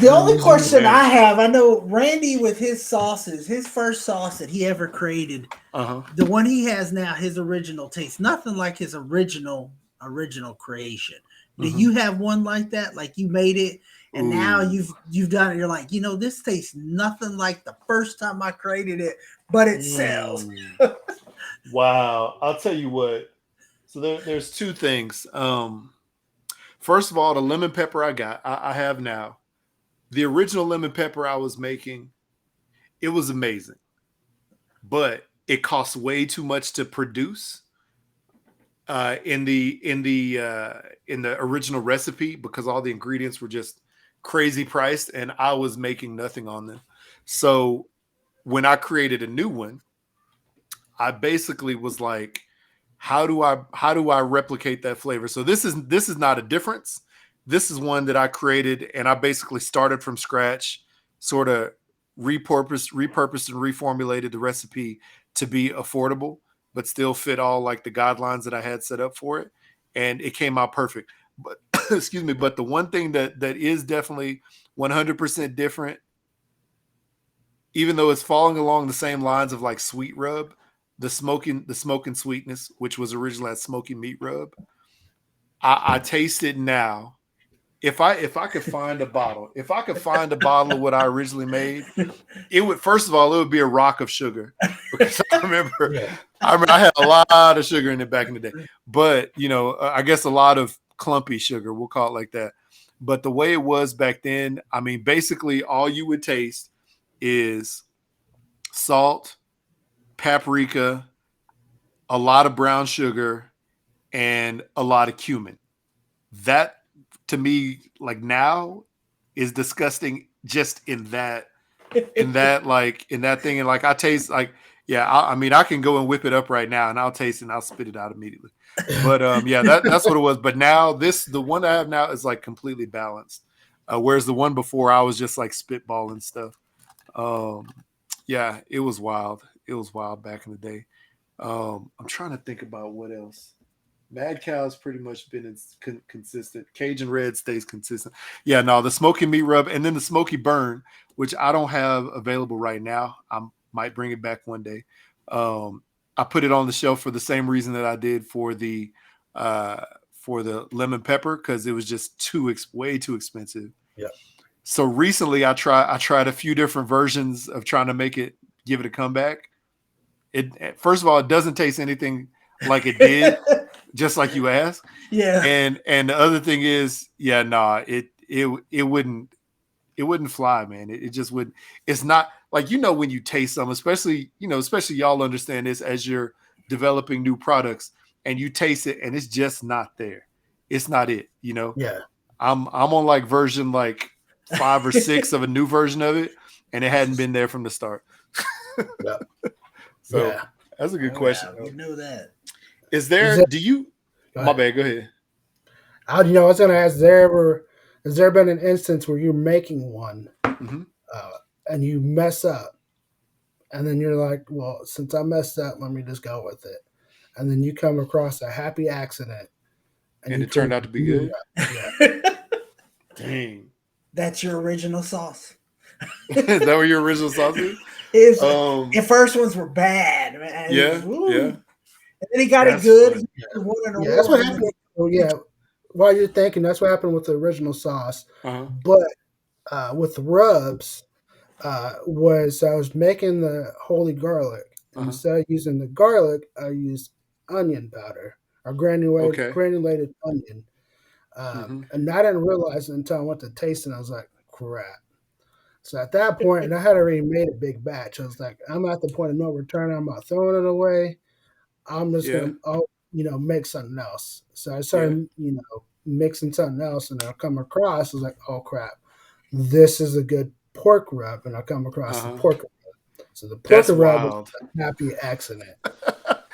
The only question Man. I have, I know Randy with his sauces, his first sauce that he ever created, Uh-huh. the one he has now, his original taste, nothing like his original creation. Do you have one like that? Like you made it and now Ooh. you've done it. You're like, this tastes nothing like the first time I created it, but it sells. Wow. I'll tell you what. So there's two things. First of all, the lemon pepper I have now. The original lemon pepper I was making, it was amazing, but it costs way too much to produce in the original recipe because all the ingredients were just crazy priced, and I was making nothing on them. So when I created a new one, I basically was like, how do I replicate that flavor? So this is not a difference. This is one that I created, and I basically started from scratch, sort of repurposed and reformulated the recipe to be affordable, but still fit all like the guidelines that I had set up for it, and it came out perfect. But excuse me, but the one thing that is definitely 100% different, even though it's falling along the same lines of like sweet rub, the smoking sweetness, which was originally that smoky meat rub. I taste it now. If I could find a bottle, if I could find a bottle of what I originally made, it would first of all it would be a rock of sugar because Yeah. I remember I had a lot of sugar in it back in the day, but I guess a lot of clumpy sugar, we'll call it like that. But the way it was back then, I mean, basically all you would taste is salt, paprika, a lot of brown sugar, and a lot of cumin. That to me, like now, is disgusting just in that thing. And like I taste like, yeah, I mean I can go and whip it up right now and I'll taste it and I'll spit it out immediately. But yeah, that's what it was. But now the one I have now is like completely balanced. Whereas the one before I was just like spitballing stuff. Um, yeah, it was wild. It was wild back in the day. I'm trying to think about what else. Mad Cow's pretty much been consistent. Cajun Red stays consistent. Yeah, no, the smoky meat rub and then the smoky burn, which I don't have available right now. I might bring it back one day. I put it on the shelf for the same reason that I did uh, for the lemon pepper because it was just way too expensive. Yeah. So recently, I tried a few different versions of trying to give it a comeback. First of all, it doesn't taste anything like it did, just like you asked. Yeah. And the other thing is, yeah, nah, it wouldn't fly, man. It just wouldn't. It's not like when you taste something, especially y'all understand this as you're developing new products and you taste it and it's just not there. It's not it. Yeah. I'm on like version like 5 or 6 of a new version of it, and it hadn't been there from the start. Yeah. So Yeah. that's a good Oh, question. yeah, you know that. Is Is there? it, Do you? go My ahead. bad. Go ahead. I was going to ask, has there been an instance where you're making one Hmm. uh, and you mess up, and then you're like, well, since I messed up, let me just go with it, and then you come across a happy accident and And you it turned create out to be good. yeah, Dang. That's your original sauce. Is that what your original sauce is? Is Um. the first ones were bad, man. It was, Yeah. woo. Yeah. And then he got it That's good. He funny. won an yeah. That's award, what and then happened. Oh yeah. While you're thinking, that's what happened with the original sauce, Uh huh. but with rubs. Was I was making the holy garlic. Uh huh. Instead of using the garlic, I used onion powder or Okay. granulated onion. Hmm. And I didn't realize it until I went to taste it. I was like, crap. So at that point, and I had already made a big batch. I was like, I'm at the point of no return. I'm not throwing it away. I'm just Yeah. gonna make something else. So I Yeah. started mixing something else, and I come across, I was like, oh crap, this is a good pork rub, and I come across the Uh-huh. pork rub. So the pork That's rub was wild. a happy accident.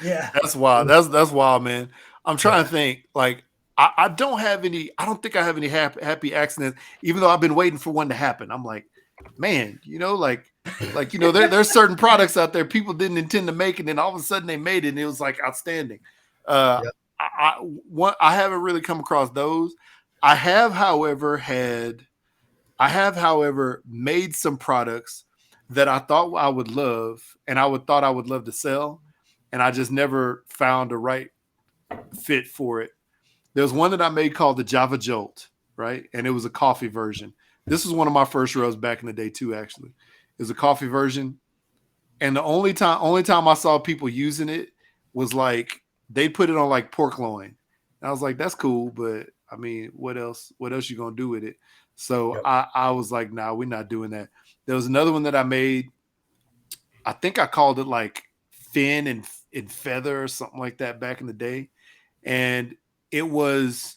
Yeah. That's wild. That's wild, man. I'm trying to Yeah. think. Like, I don't have any. I don't think I have any happy accidents, even though I've been waiting for one to happen. I'm like, man, there's certain products out there people didn't intend to make, and then all of a sudden they made it, and it was like outstanding. Uh, Yep. I haven't really come across those. I have, however, made some products that I thought I would love, and thought I would love to sell, and I just never found the right fit for it. There was one that I made called the Java Jolt, right? And it was a coffee version. This was one of my first rubs back in the day too, actually. It was a coffee version. And the only time I saw people using it was like they put it on like pork loin. And I was like, that's cool, but I mean, what else? What else you gonna do with it? So Yep. I was like, nah, we're not doing that. There was another one that I made. I think I called it like fin and feather or something like that back in the day. And it was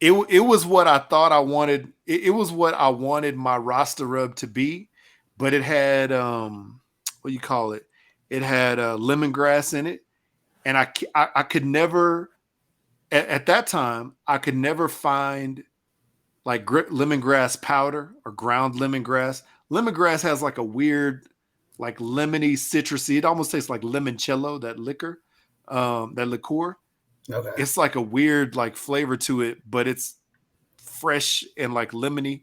it was what I thought I wanted. It was what I wanted my Rasta rub to be, but it had what do you call it? It had lemongrass in it, and I could never at that time I could never find like lemongrass powder or ground lemongrass. Lemongrass has like a weird, like lemony, citrusy. It almost tastes like limoncello, that liquor, that liqueur. Okay. It's like a weird like flavor to it, but it's fresh and like lemony,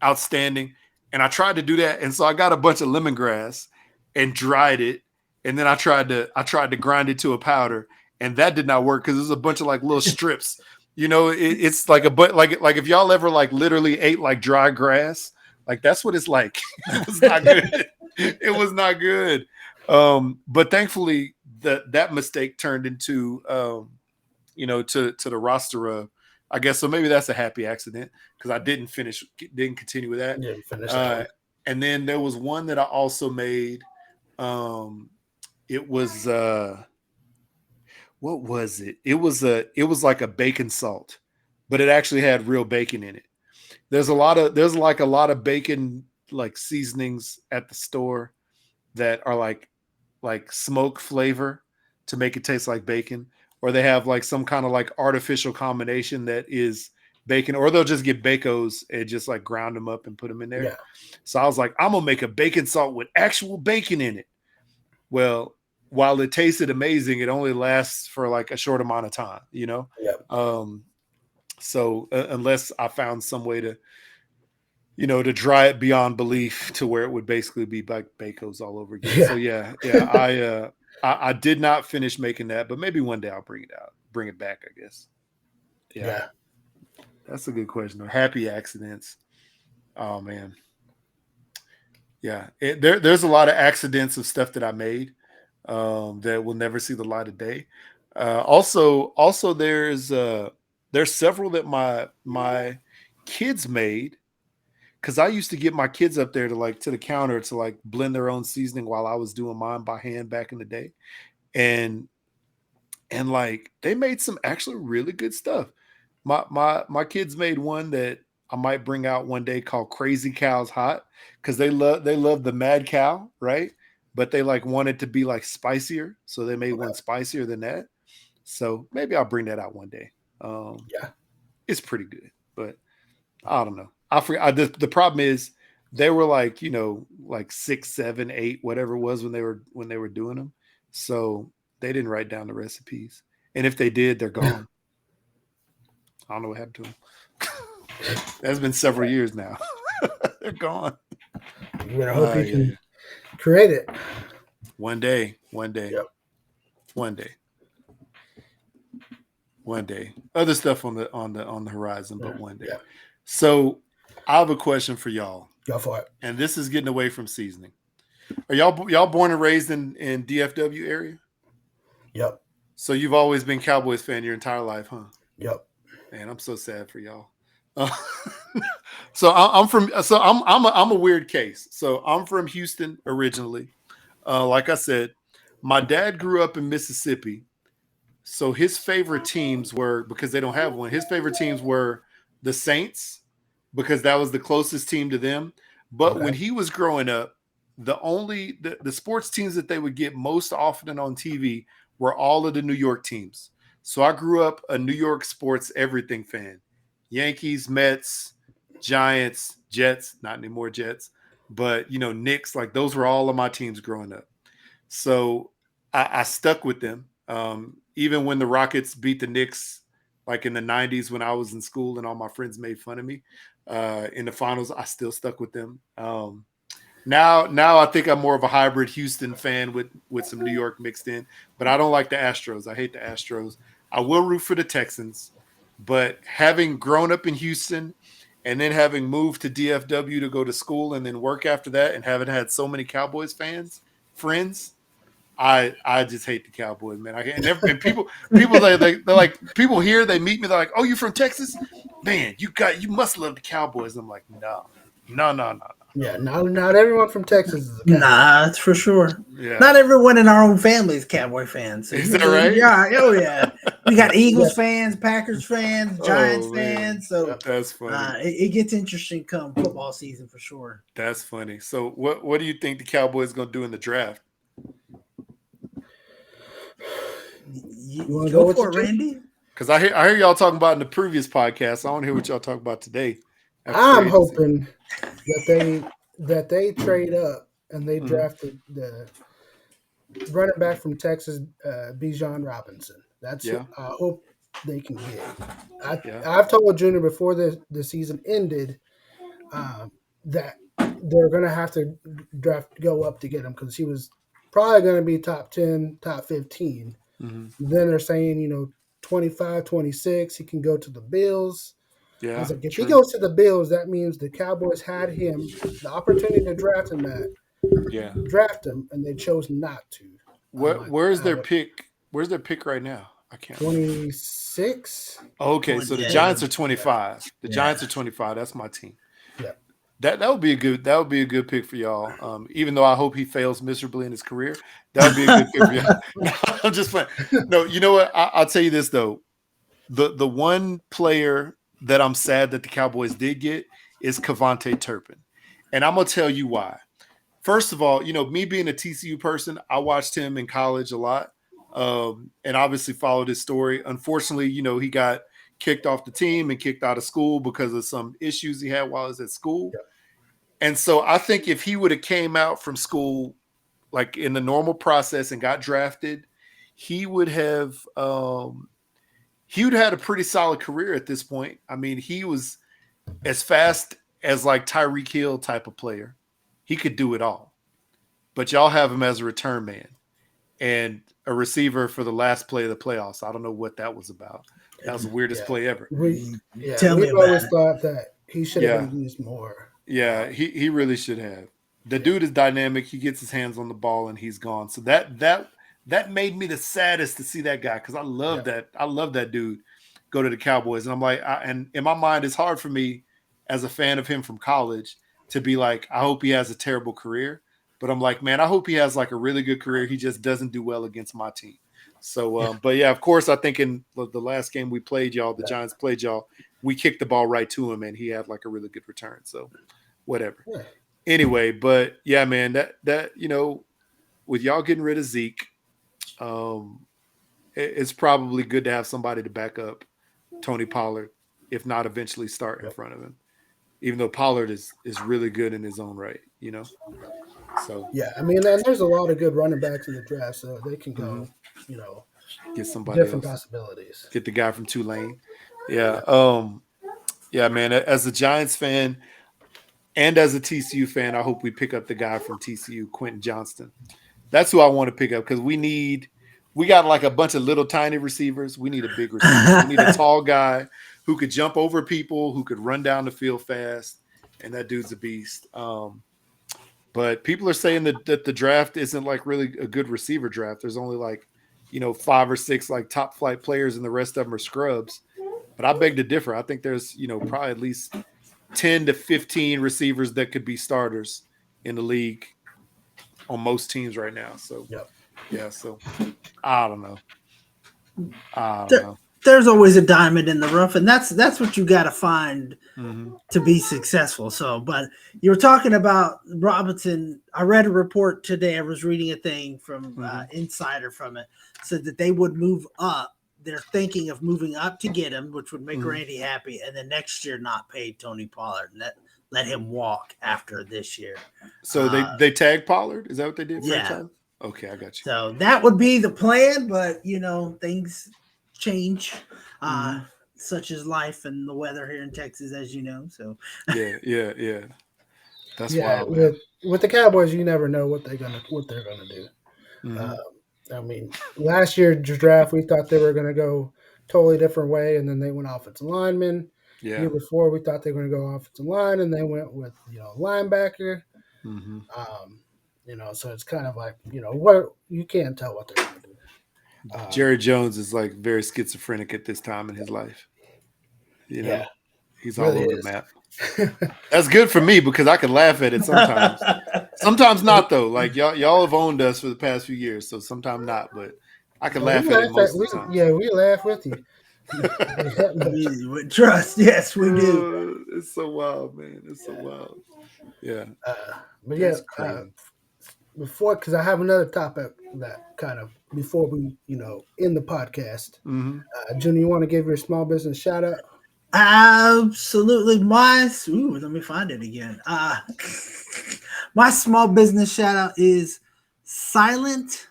outstanding. And I tried to do that, and so I got a bunch of lemongrass and dried it, and then I tried to grind it to a powder, and that did not work because there's a bunch of like little strips. It's like like if y'all ever like literally ate like dry grass, like that's what it's like. It was not good. It was not good. But thankfully that mistake turned into to the roster of, I guess. So maybe that's a happy accident because I didn't continue with that. Didn't finish that Uh, one. and then there was one that I also made. Um, it was what was it? It was like a bacon salt, but it actually had real bacon in it. There's like a lot of bacon like seasonings at the store that are like smoke flavor to make it taste like bacon, or they have like some kind of like artificial combination that is bacon, or they'll just get bacos and just like ground them up and put them in there. Yeah. So I was like, I'm gonna make a bacon salt with actual bacon in it. Well, while it tasted amazing, it only lasts for like a short amount of time. Yep. So unless I found some way to dry it beyond belief to where it would basically be like Bacos all over again. So Yeah. yeah, I did not finish making that, but maybe one day I'll bring it back, I guess. Yeah, Yeah. that's a good question. Happy accidents. Oh man, yeah. There's a lot of accidents of stuff that I made that will never see the light of day. Also, there's several that my kids made because I used to get my kids up there to the counter to like blend their own seasoning while I was doing mine by hand back in the day, and like they made some actually really good stuff. My kids made one that I might bring out one day called Crazy Cows Hot because they love the Mad Cow, right? But they like wanted to be like spicier, so they made Okay. one spicier than that. So maybe I'll bring that out one day. Yeah. It's pretty good, but I don't know. I forget. The problem is they were like like 6, 7, 8, whatever it was when they were doing them. So they didn't write down the recipes, and if they did, they're gone. I don't know what happened to them. That's been several years now. They're gone. You better hope you Yeah. can create it. One day, one day, Yep. one day, one day. Other stuff on the horizon, but one day. Yeah. So I have a question for y'all, Go for it. and this is getting away from seasoning. Are y'all born and raised in DFW area? Yep. So you've always been Cowboys fan your entire life, huh? Yep. Man, I'm so sad for y'all. Uh, I'm a weird case. So I'm from Houston originally. Like I said, My dad grew up in Mississippi, so his favorite teams were, because they don't have one, his favorite teams were the Saints, because that was the closest team to them. But Okay. when he was growing up, the sports teams that they would get most often on TV were all of the New York teams. So I grew up a New York sports everything fan. Yankees, Mets, Giants, Jets, not anymore Jets, but Knicks, like those were all of my teams growing up. So I stuck with them. Even when the Rockets beat the Knicks, like in the 90s when I was in school and all my friends made fun of me in the finals, I still stuck with them. Now I think I'm more of a hybrid Houston fan with some New York mixed in, but I don't like the Astros. I hate the Astros. I will root for the Texans, but having grown up in Houston and then having moved to DFW to go to school and then work after that, and having had so many Cowboys friends, I just hate the Cowboys, man. I can't. And people they're like, people here, they meet me, they're like, "Oh, you from Texas, man? You must love the Cowboys." I'm like, no. Yeah, not everyone from Texas is a Cowboy. Nah, that's for sure. Yeah, Not everyone in our own family is Cowboy fans. So is that right? Yeah, oh yeah. We got Eagles Yes. fans, Packers fans, Giants Oh, man. fans. So That's funny. it gets interesting come football season for sure. That's funny. So, what do you think the Cowboys going to do in the draft? You wanna go go with for it, it, Jim? Randy. Because I hear y'all talking about in the previous podcast. I want to hear what y'all talk about today. after I'm free agency. hoping that they trade up and they Mhm. drafted the running back from Texas, Bijan Robinson. That's Yeah. what I hope they can get. Yeah. I've told Junior before the season ended that they're going to have to go up to get him because he was probably going to be top 10, top 15. Mhm. Then they're saying, 25, 26, he can go to the Bills. I Yeah. was like, if he True. goes to the Bills, that means the Cowboys had him the opportunity to Yeah. draft him, and they chose not to. I'm like, Where's their pick? Where's their pick right now? I can't remember. 26. Okay, so the Yeah. Giants are 25. The Yeah. Giants are 25. That's my team. Yeah. That would be a good pick for y'all. Even though I hope he fails miserably in his career, that would be a good pick for y'all. No, I'm just playing. No, you know what? I'll tell you this though. The one player that I'm sad that the Cowboys did get is Cavante Turpin, and I'm gonna tell you why. First of all, me being a TCU person, I watched him in college a lot, and obviously followed his story. Unfortunately, he got kicked off the team and kicked out of school because of some issues he had while he was at school. And so I think if he would have came out from school like in the normal process and got drafted, he would have had a pretty solid career at this point. I mean, he was as fast as like Tyreek Hill type of player. He could do it all. But y'all have him as a return man and a receiver for the last play of the playoffs. I don't know what that was about. That was the weirdest play ever. We've Tell me about always it. thought that he should have Yeah. been used more. Yeah, he really should have. The dude is dynamic. He gets his hands on the ball and he's gone. So that made me the saddest to see that guy because I love that. I love that dude go to the Cowboys. And I'm like, and in my mind, it's hard for me as a fan of him from college to be like, I hope he has a terrible career. But I'm like, man, I hope he has like a really good career. He just doesn't do well against my team. So, but yeah, of course, I think in the last game we played y'all, the Giants played y'all, we kicked the ball right to him and he had like a really good return. So whatever. Yeah. Anyway, but yeah, man, that with y'all getting rid of Zeke, it's probably good to have somebody to back up Tony Pollard, if not eventually start in front of him. Even though Pollard is really good in his own right, So Yeah, I mean, and there's a lot of good running backs in the draft, so they can go, get somebody different else. possibilities. Get the guy from Tulane. Yeah. Yeah, man. As a Giants fan and as a TCU fan, I hope we pick up the guy from TCU, Quentin Johnston. That's who I want to pick up because we got like a bunch of little tiny receivers. We need a big receiver. We need a tall guy who could jump over people, who could run down the field fast, and that dude's a beast. But people are saying that the draft isn't like really a good receiver draft. There's only like, 5 or 6 like top flight players, and the rest of them are scrubs. But I beg to differ. I think there's, probably at least 10 to 15 receivers that could be starters in the league on most teams right now. So Yeah. So I don't know. I don't There, know. there's always a diamond in the rough, and that's what you got to find Hmm. to be successful. So, but you were talking about Robinson. I read a report today. I was reading a thing from Hmm. Insider from it, said that they would move up. They're thinking of moving up to get him, which would make Hmm. Randy happy, and then next year not pay Tony Pollard and let him walk after this year. So Uh, they tagged Pollard. Is that what they did? yeah, Franchise. Okay, I got so that would be the plan, but things change, you. uh, Hmm. such as life and the weather here in Texas, as you know. So Yeah. Yeah. Yeah. That's Yeah, wild, man. with the Cowboys, you never know what they're gonna do. Hmm. I mean, last year's draft, we thought they were gonna go totally different way, and then they went offensive lineman. Yeah. Year before, we thought they were gonna go offensive line, and they went with linebacker. Hmm. Um, so it's kind of like what you can't tell what they're gonna do. Jerry Jones is like very schizophrenic at this time in his life. You Yeah, know, he's all really over the is. map. That's good for me because I can laugh at it sometimes. Sometimes not though. Like y'all have owned us for the past few years, so sometimes not. But I can Oh, we laugh at it laugh at most of the times. we laugh with you. That much. with trust, yes, we do. It's so wild, man. It's so wild. Yeah, But yeah, that's crazy. before because I have another topic that kind of before we end the podcast. Hmm. Junior, you want to give your small business shout out? Absolutely, let me find it again. My small business shout out is Silent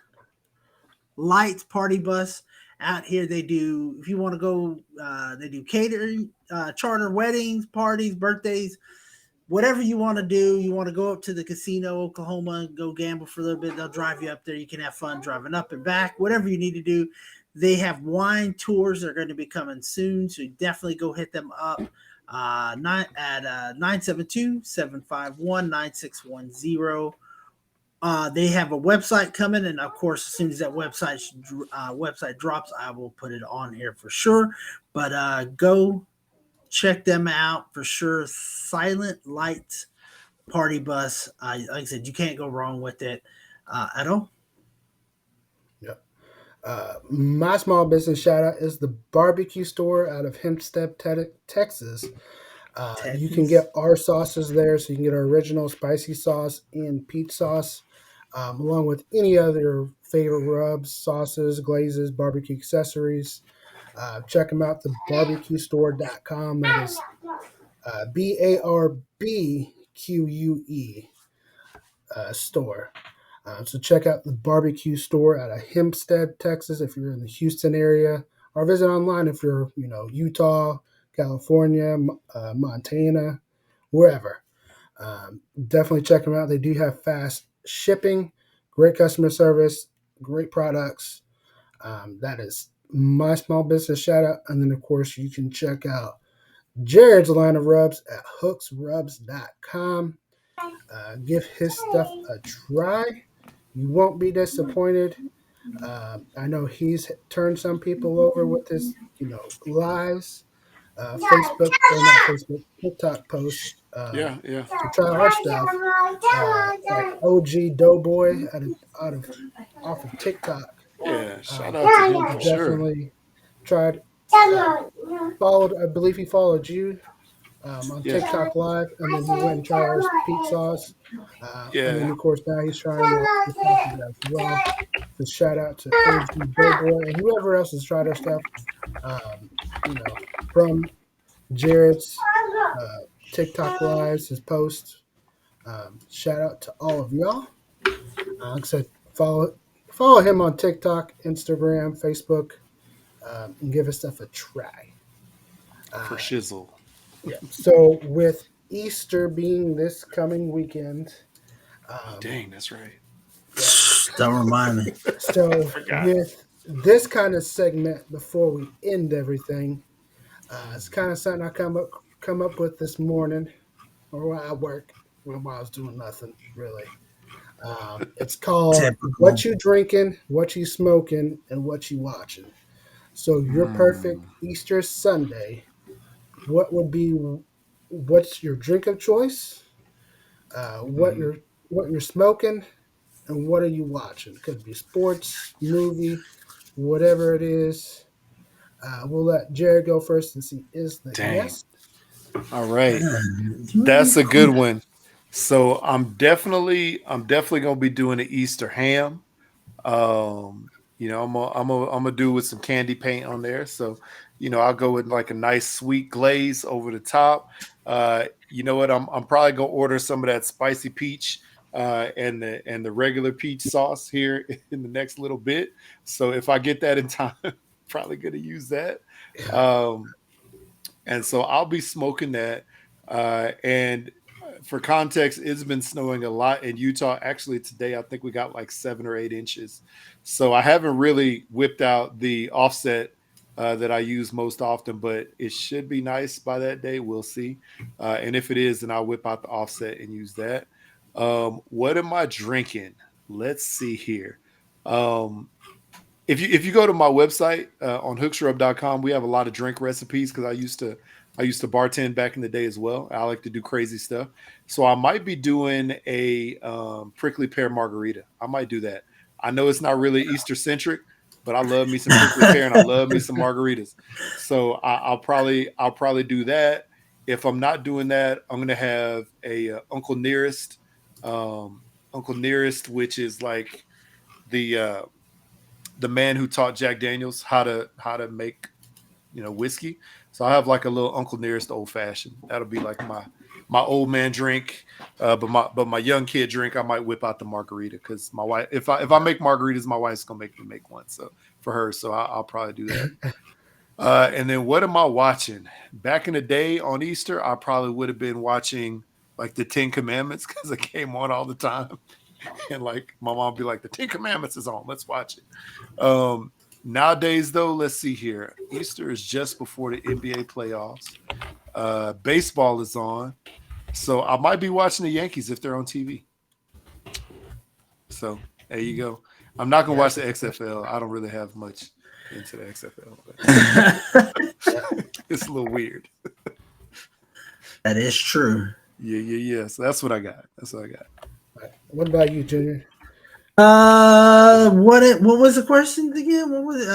Lights Party Bus. Out here, they do. If you want to go, they do catering, charter weddings, parties, birthdays, whatever you want to do. You want to go up to the casino, Oklahoma, and go gamble for a little bit. They'll drive you up there. You can have fun driving up and back. Whatever you need to do. They have wine tours that are going to be coming soon, so you definitely go hit them up. 972-751-9610. They have a website coming, and of course, as soon as that website drops, I will put it on here for sure. But go check them out for sure. Silent Lights Party Bus. Like I said, you can't go wrong with it at all. Yeah. My small business shout out is the barbecue store out of Hempstead, Texas. You can Texas. get our sauces there, so you can get our original spicy sauce and peach sauce, along with any other favorite rubs, sauces, glazes, barbecue accessories. Check them out, the barbecuestore.com. That is BARBQUE store. So check out the barbecue store out of Hempstead, Texas, if you're in the Houston area, or visit online if you're, Utah, California, Montana, wherever. Definitely check them out. They do have fast shipping, great customer service, great products. That is my small business shout out. And then, of course, you can check out Jared's line of rubs at hooksrubs.com. Give his stuff a try. You won't be disappointed. I know he's turned some people over with his, lives, Facebook or not Facebook, TikTok posts Yeah, yeah, to try our stuff. Like OG Doughboy out of off of TikTok. yeah. Shout Um, out to him for sure. Definitely tried. Followed. I believe he followed you on Yeah, TikTok Live, and then he went and tried our peach sauce. And then, yeah, of course, now he's trying the sauces as well. So shout out to OG Doughboy and whoever else has tried our stuff. Um, from Jared's TikTok Lives, his posts. Shout out to all of y'all. Like I said, follow him on TikTok, Instagram, Facebook, and give his stuff a try. for Uh, shizzle. yeah. So with Easter being this coming weekend, Oh, um, dang, that's right. yeah. Don't remind me. I So forgot. with this kind of segment before we end everything, it's kind of something I come up with this morning, or while I work, while I was doing nothing really. It's called Typical. "What You Drinking, What You Smoking, and What You Watching." So your perfect Mm, Easter Sunday, what would be what's your drink of choice? hmm. What you're smoking, and what are you watching? It could be sports, movie, whatever it is. We'll let Jared go first since he is the Dang. guest. All right. Movie That's a good quiz. one. So I'm definitely gonna be doing the Easter ham. I'm gonna do with some candy paint on there. So, I'll go with like a nice sweet glaze over the top. You know what? I'm probably gonna order some of that spicy peach and the regular peach sauce here in the next little bit. So if I get that in time, probably gonna use that. Yeah. Um, and so I'll be smoking that. And for context, it's been snowing a lot in Utah. Actually, today I think we got like 7 or 8 inches. So I haven't really whipped out the offset that I use most often, but it should be nice by that day. We'll see. And if it is, then I'll whip out the offset and use that. What am I drinking? Let's see here. Um, if you go to my website on hookshrub.com, we have a lot of drink recipes because I used to bartend back in the day as well. I like to do crazy stuff. So I might be doing a prickly pear margarita. I might do that. I know it's not really Easter centric, but I love me some prickly pear and I love me some margaritas. So I'll probably do that. If I'm not doing that, I'm gonna have a um, Uncle Nearest, which is like the the man who taught Jack Daniels how to make whiskey. So I have like a little Uncle Nearest old fashioned. That'll be like my old man drink. But my young kid drink, I might whip out the margarita because my wife. If I make margaritas, my wife's gonna make me make one. So for her, so I'll probably do that. And then what am I watching? Back in the day on Easter, I probably would have been watching like the Ten Commandments because it came on all the time. And like my mom would be like, "The Ten Commandments is on. Let's watch it." Nowadays, though, let's see here. Easter is just before the NBA playoffs. Baseball is on, so I might be watching the Yankees if they're on TV. So there you go. I'm not gonna Yeah. watch the XFL. I don't really have much into the XFL, but it's a little weird. That is true. Yeah, yeah, yeah. So that's what I got. That's what I got. What about you, Junior? What was the question again? What was it?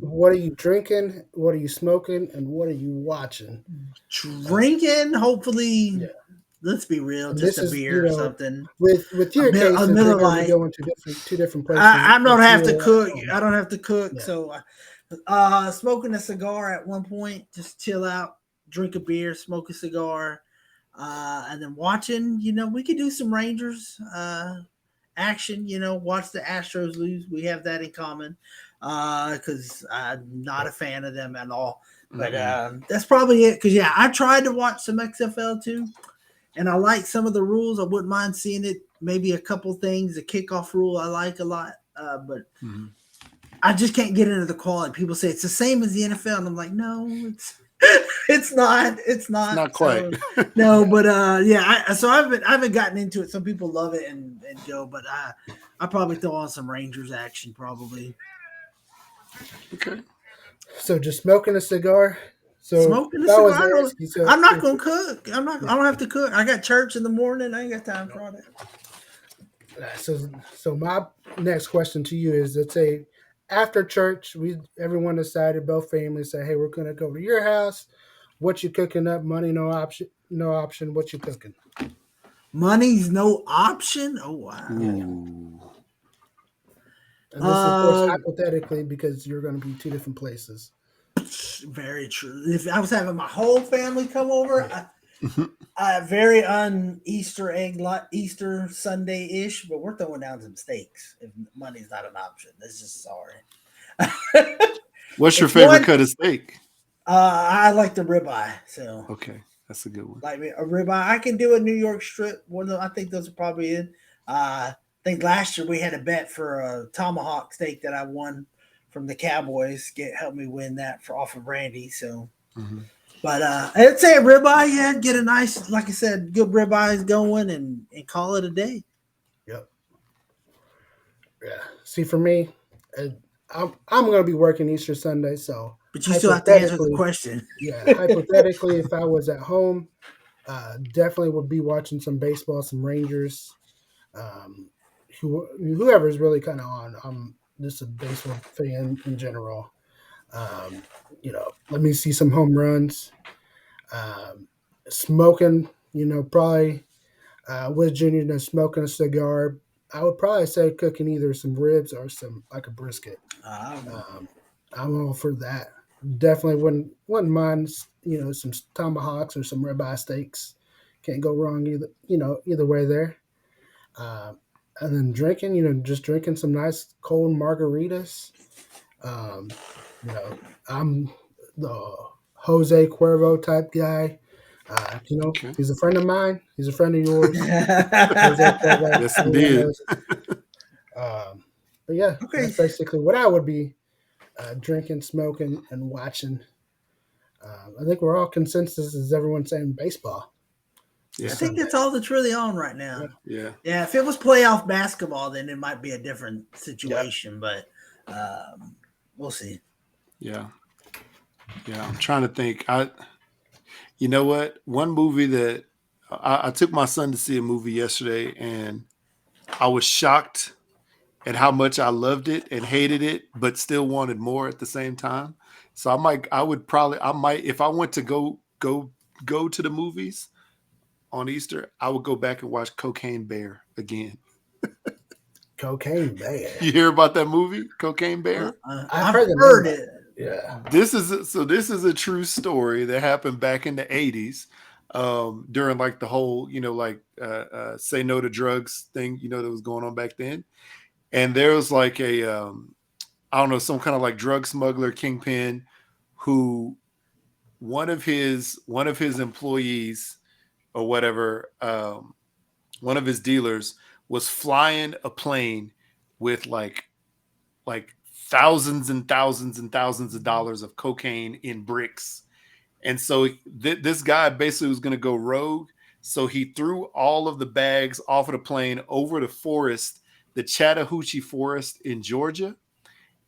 What are you drinking? What are you smoking? And what are you watching? Drinking. Hopefully, Yeah. let's be real, And just this a is, beer or something. with A, your a case, since you're Miller going to be Lite. going to two different places. I don't It's have to Miller cook. Lite. I don't have to cook. Yeah. So, smoking a cigar at one point, just chill out, drink a beer, smoke a cigar, and then watching. We could do some Rangers action. Watch the Astros lose. We have that in common because I'm not a fan of them at all. But that's probably it. Because I tried to watch some XFL too, and I like some of the rules. I wouldn't mind seeing it. Maybe a couple things. The kickoff rule I like a lot, but Mhm. I just can't get into the quality. People say it's the same as the NFL, and I'm like, no, it's it's not. It's It's not. not quite. So no, but so I haven't gotten into it. Some people love it and go, but I probably throw on some Rangers action probably. Okay. So just smoking a cigar. So Smoking a if I was cigar. to ask you, so I'm not if gonna cook. I'm not. yeah, I don't have to cook. I got church in the morning. I ain't got time for all that. so my next question to you is: let's say after church, everyone decided, both families say, "Hey, we're going to go to your house. What you cooking up? Money, no option. No option. What you cooking?" Money's no option. Oh wow. Yeah. Ooh. And this, of course, Uh, hypothetically, because you're going to be two different places. Very true. If I was having my whole family come over, very un Easter egg Easter Sunday ish, but we're throwing down some steaks if money's not an option. That's just sorry. What's your It's favorite one. cut of steak? I like the ribeye, so Okay, that's a good one. like a ribeye. I can do a New York strip. I think those are probably in. I think last year we had a bet for a tomahawk steak that I won from the Cowboys. Helped me win that off of Randy. So, Mhm. but I'd say a ribeye. Yeah, get a nice, like I said, good ribeyes going and call it a day. Yep. Yeah. See, for me, uh, I'm going to be working Easter Sunday, so But you still have to answer the hypothetically, question. yeah, hypothetically, if I was at home, definitely would be watching some baseball, some Rangers. Um, whoever's really kind of on. I'm just a baseball fan in general. Um, let me see some home runs. Um, Smoking, probably with Junior, smoking a cigar. I would probably say cooking either some ribs or some like a brisket. Um, Um, I'm all for that. Definitely wouldn't mind some tomahawks or some ribeye steaks. Can't go wrong either way there. Um, and then drinking, just drinking some nice cold margaritas. Um, you know, I'm the Jose Cuervo type guy. Okay. He's a friend of mine. He's a friend of yours. Jose Cuervo. Yes, Everyone indeed. knows it. But yeah, okay. that's basically what I would be drinking, smoking, and watching. I think we're all consensus is everyone saying baseball I this Yeah. think Sunday. that's all that's really on right Yeah. now. Yeah. Yeah, if it was playoff basketball, then it might be a different Yep. situation, but we'll see. Yeah. Yeah. I'm trying to think. You know what? One movie that I took my son to see a movie yesterday, and I was shocked at how much I loved it and hated it, but still wanted more at the same time. So I might, if I went to go to the movies on Easter, I would go back and watch Cocaine Bear again. Cocaine Bear. You hear about that movie, Cocaine Bear? I've I've heard the name heard of it. it. Yeah. This is a true story that happened back in the 80s, during like the whole, say no to drugs thing, that was going on back then. And there was like I don't know, some kind of like drug smuggler kingpin who one of his employees or whatever, one of his dealers was flying a plane with like thousands and thousands and thousands of dollars of cocaine in bricks. And so this guy basically was going to go rogue. So he threw all of the bags off of the plane over the forest, the Chattahoochee Forest in Georgia.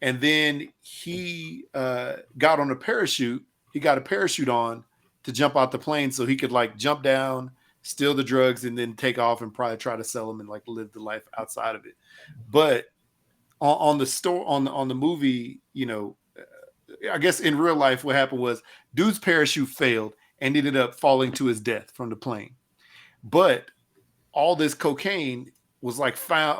And then he got on a parachute. He got a parachute on to jump out the plane so he could like jump down, steal the drugs, and then take off and probably try to sell them and like live the life outside of it. But on the store on the movie, I guess in real life, what happened was dude's parachute failed and ended up falling to his death from the plane. But all this cocaine was like found,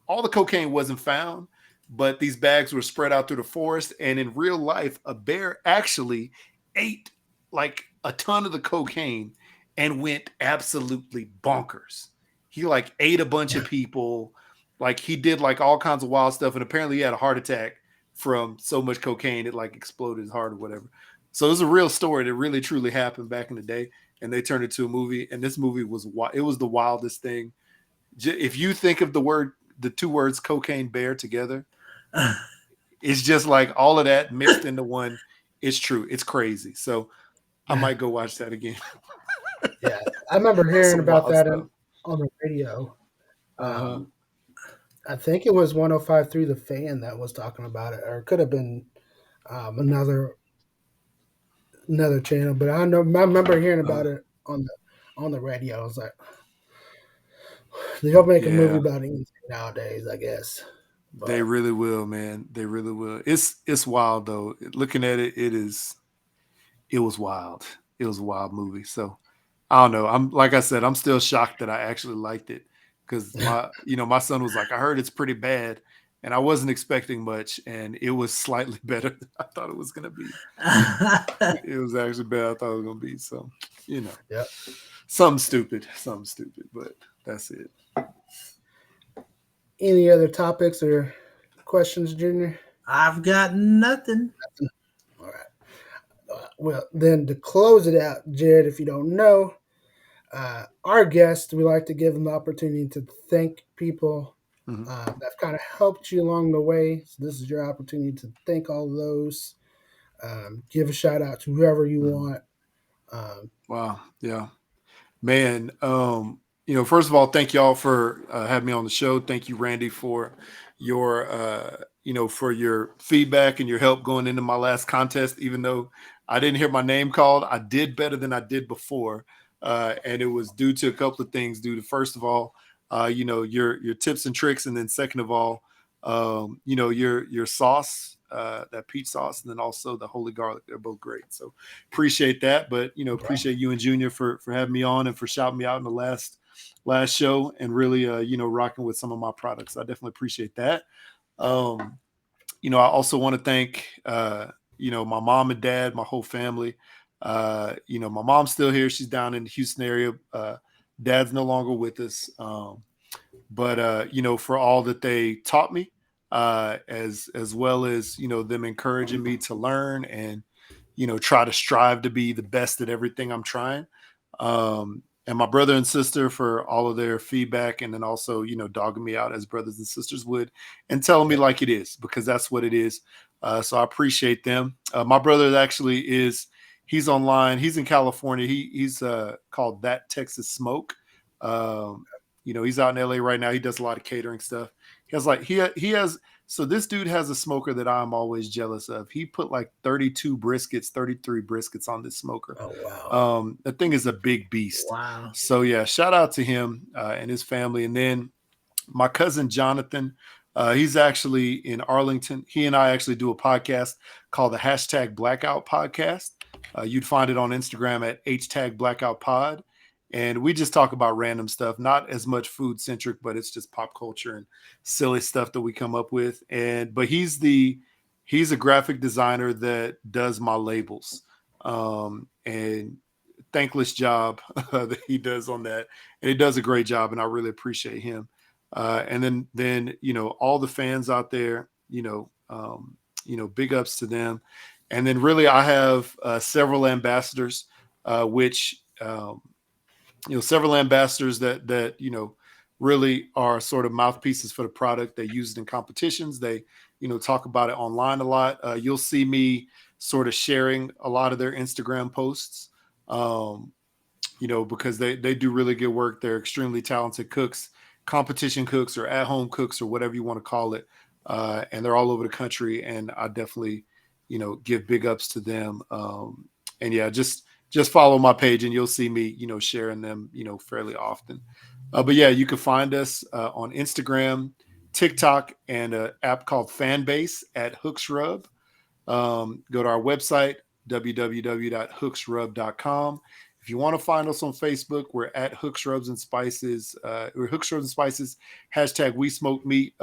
all the cocaine wasn't found, but these bags were spread out through the forest. And in real life, a bear actually ate like a ton of the cocaine and went absolutely bonkers. He like ate a bunch of people, like he did like all kinds of wild stuff, and apparently he had a heart attack from so much cocaine it like exploded his heart or whatever. So it's a real story that really truly happened back in the day, and they turned it to a movie. And this movie was the wildest thing. If you think of the two words cocaine bear together, it's just like all of that mixed into one. It's true. It's crazy. So I might go watch that again. Yeah. I remember hearing Some about wild that stuff. on the radio. Uh-huh. Um, I think it was 105.3 The Fan that was talking about it, or it could have been another channel. But I remember hearing about it on the radio. I was like, they'll make a movie Yeah, about anything nowadays, I guess. they But really will, man. They really will. It's wild though. Looking at it, it was wild. It was a wild movie. So I don't know. I'm like I said, I'm still shocked that I actually liked it because my son was like, I heard it's pretty bad, and I wasn't expecting much, and it was slightly better than I thought it was gonna be. It was actually better than I thought it was gonna be. So, you know, yeah. something stupid, but that's it. Any other topics or questions, Junior? I've got nothing. All right. Well, then to close it out, Jared, if you don't know, our guests, we like to give them the opportunity to thank people Mhm. that kind of helped you along the way. So this is your opportunity to thank all of those. Give a shout out to whoever you Mhm. want. Um, Wow. Yeah. Man, first of all, thank y'all for having me on the show. Thank you, Randy, for your for your feedback and your help going into my last contest. Even though I didn't hear my name called, I did better than I did before, and it was due to a couple of things. Due to, first of all, your tips and tricks, and then second of all, your sauce, that peach sauce, and then also the holy garlic. They're both great. So appreciate that. But appreciate you and Junior for having me on and for shouting me out in the last show and really rocking with some of my products. I definitely appreciate that. Um, I also want to thank my mom and dad, my whole family. My mom's still here. She's down in the Houston area. Dad's no longer with us. But for all that they taught me, as well as them encouraging me to learn and try to strive to be the best at everything I'm trying. And my brother and sister for all of their feedback, and then also dogging me out as brothers and sisters would, and telling me Yep. like it is, because that's what it is. So I appreciate them. My brother actually is, he's online, he's in California. He's called That Texas Smoke. um, he's out in LA right now. He does a lot of catering stuff. He has like he has so this dude has a smoker that I'm always jealous of. He put like 33 briskets on this smoker. Oh wow. The thing is a big beast. Wow. So yeah, shout out to him and his family. And then my cousin Jonathan, he's actually in Arlington. He and I actually do a podcast called the Hashtag Blackout Podcast. You'd find it on Instagram at #Blackout Pod. And we just talk about random stuff, not as much food centric, but it's just pop culture and silly stuff that we come up with. But he's a graphic designer that does my labels. And thankless job that he does on that. And he does a great job, and I really appreciate him. And then all the fans out there, big ups to them. And then really I have several ambassadors, which several ambassadors that really are sort of mouthpieces for the product. They use it in competitions. They talk about it online a lot. You'll see me sort of sharing a lot of their Instagram posts. Because they do really good work. They're extremely talented cooks, competition cooks or at home cooks or whatever you want to call it. And they're all over the country. And I definitely, give big ups to them. And yeah, just follow my page and you'll see me, sharing them, fairly often. But yeah, you can find us on Instagram, TikTok, and an app called Fanbase at Hooksrub. Go to our website, www.hooksrub.com. If you want to find us on Facebook, we're at Hooks Rubs and Spices. We're Hooks Rubs and Spices, hashtag We Smoke Meat.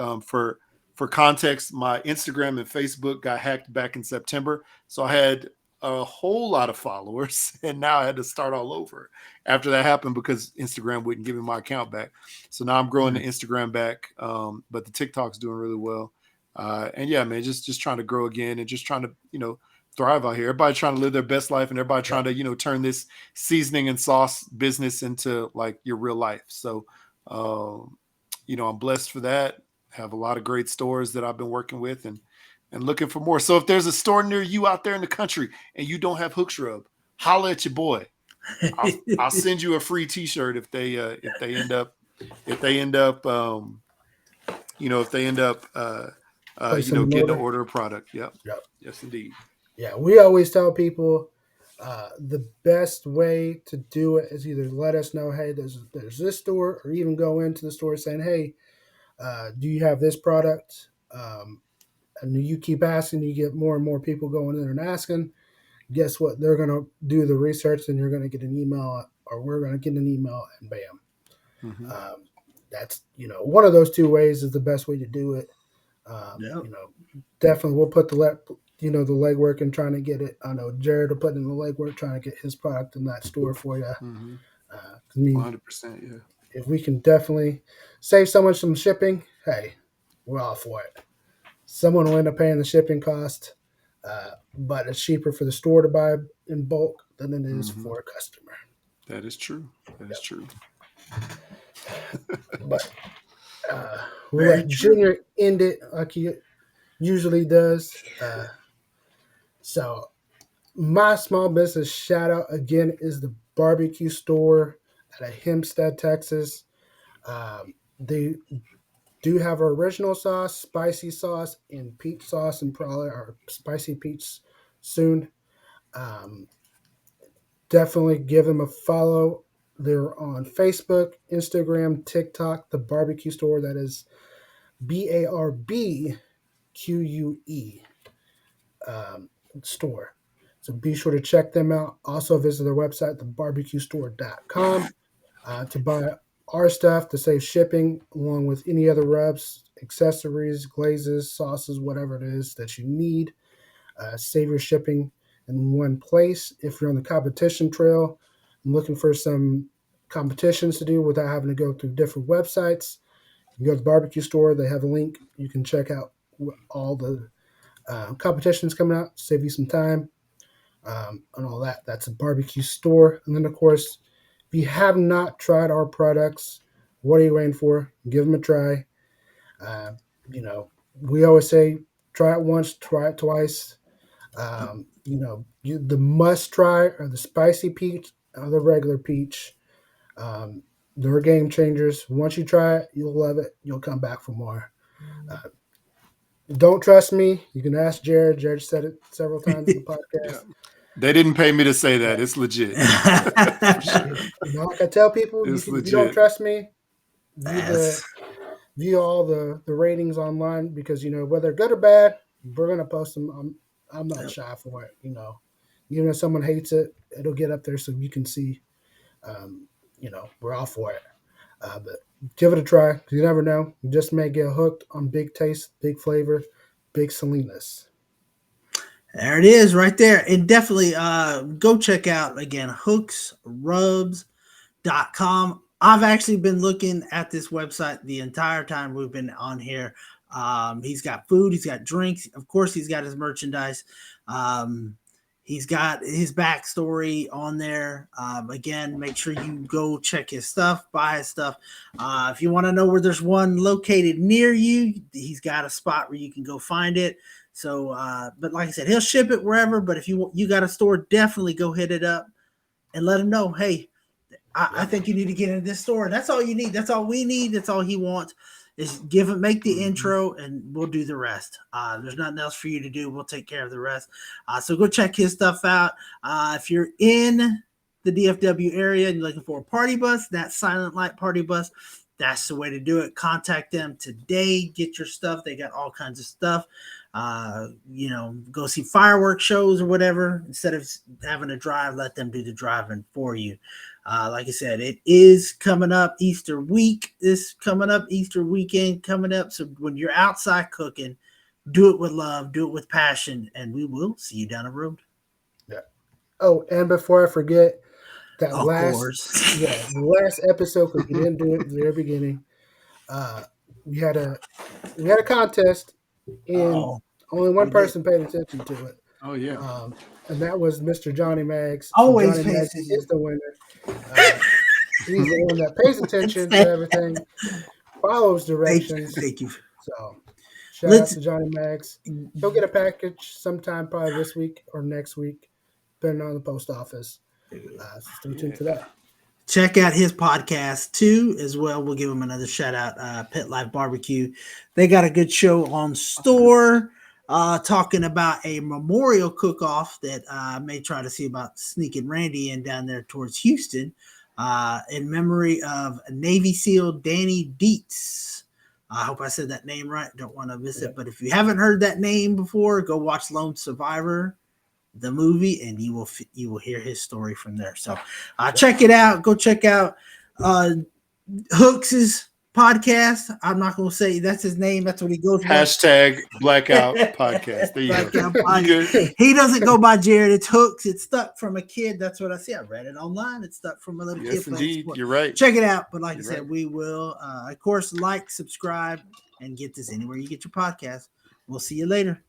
For context, my Instagram and Facebook got hacked back in September. So I had a whole lot of followers, and now I had to start all over after that happened because Instagram wouldn't give me my account back. So now I'm growing the Instagram back, but the TikTok's doing really well. And yeah, man, just trying to grow again and just trying to, thrive out here. Everybody trying to live their best life and everybody trying to, turn this seasoning and sauce business into like your real life. So, I'm blessed for that. Have a lot of great stores that I've been working with and looking for more. So if there's a store near you out there in the country and you don't have Hooks Rub, holla at your boy. I'll send you a free T-shirt if they end up getting to order a product. Yep. Yep. Yes, indeed. Yeah, we always tell people the best way to do it is either let us know, hey, there's this store, or even go into the store saying, hey, do you have this product? And you keep asking, you get more and more people going in there and asking. Guess what? They're going to do the research, and you're going to get an email, or we're going to get an email, and bam. Mm-hmm. That's one of those two ways is the best way to do it. Yep. Definitely we'll put the legwork and trying to get it. I know Jared will put in the legwork trying to get his product in that store for you. Mm-hmm. I mean, 100%. Yeah. if we can definitely save someone some shipping, hey, we're all for it. Someone will end up paying the shipping cost, but it's cheaper for the store to buy in bulk than it is for a customer. That is true. That is true. But we'll Very let true. Junior end it like he usually does. So my small business shout out again is the barbecue store out of Hempstead, Texas. They do have our original sauce, spicy sauce, and peach sauce, and probably our spicy peach soon. Um, Definitely give them a follow They're on Facebook, Instagram, TikTok, the barbecue store. That is BARBQUE store. So be sure to check them out. Also visit their website, thebarbecuestore.com, to buy our stuff to save shipping, along with any other rubs, accessories, glazes, sauces, whatever it is that you need. Save your shipping in one place. If you're on the competition trail and looking for some competitions to do without having to go through different websites, you go to the barbecue store. They have a link. You can check out all the competitions coming out, save you some time, and all that. That's a barbecue store. And then, of course, if you have not tried our products, what are you waiting for? Give them a try. Uh, you know, we always say, try it once, try it twice. The must try are the spicy peach or the regular peach. Um, they're game changers. Once you try it, you'll love it. You'll come back for more. Uh, don't trust me. You can ask Jared. Jared said it several times in the Yeah. podcast. They didn't pay me to say that. It's legit. For sure. Like I tell people, It's if you don't legit. trust me, view Yes. all the ratings online, because whether good or bad, we're gonna post them. I'm not shy for it. Even if someone hates it, it'll get up there so you can see. We're all for it. But give it a try. You never know. You just may get hooked on big taste, big flavor, big Salinas. There it is right there. And definitely go check out again hooksrubs.com. I've actually been looking at this website the entire time we've been on here. He's got food, he's got drinks, of course, he's got his merchandise. He's got his backstory on there. Again, make sure you go check his stuff, buy his stuff. If you want to know where there's one located near you, he's got a spot where you can go find it. So, but like I said, he'll ship it wherever. But if you got a store, definitely go hit it up and let him know, hey, I think you need to get into this store. That's all you need. That's all we need. That's all he wants is make the intro, and we'll do the rest. There's nothing else for you to do. We'll take care of the rest. So go check his stuff out. If you're in the DFW area and you're looking for a party bus, that Silent Light party bus, that's the way to do it. Contact them today. Get your stuff. They got all kinds of stuff. Go see fireworks shows or whatever. Instead of having to drive, let them do the driving for you. Like I said, it is coming up Easter week. Easter weekend coming up. So when you're outside cooking, do it with love, do it with passion, and we will see you down the road. Yeah. Oh, and before I forget, the Of course. last episode, because we didn't do it at the very beginning. We had a contest, and only one person paid attention to it. Oh yeah. And that was Mr. Johnny Maggs. Always Johnny pays Maggs attention. is the winner. He's the one that pays attention to everything, follows directions. Thank you. So shout out to Johnny Maggs. He'll get a package sometime, probably this week or next week, depending on the post office. So stay tuned for that. Check out his podcast too, as well. We'll give him another shout out. Pet Life Barbecue. They got a good show on store, talking about a memorial cook-off that I may try to see about sneaking Randy in down there towards Houston, in memory of Navy SEAL Danny Dietz. I hope I said that name right. Don't want to miss it. But if you haven't heard that name before, go watch Lone Survivor, the movie, and you will hear his story from there. So check it out. Go check out Hooks's podcast. I'm not going to say that's his name. That's what he goes by. Hashtag Blackout Podcast. There you Blackout go. Podcast. He doesn't go by Jared. It's Hooks. It's stuck from a kid. That's what I see. I read it online. It's stuck from a little kid. Yes, indeed. You're right. Check it out. But like I said, right. we will, of course, like, subscribe, and get this anywhere you get your podcast. We'll see you later.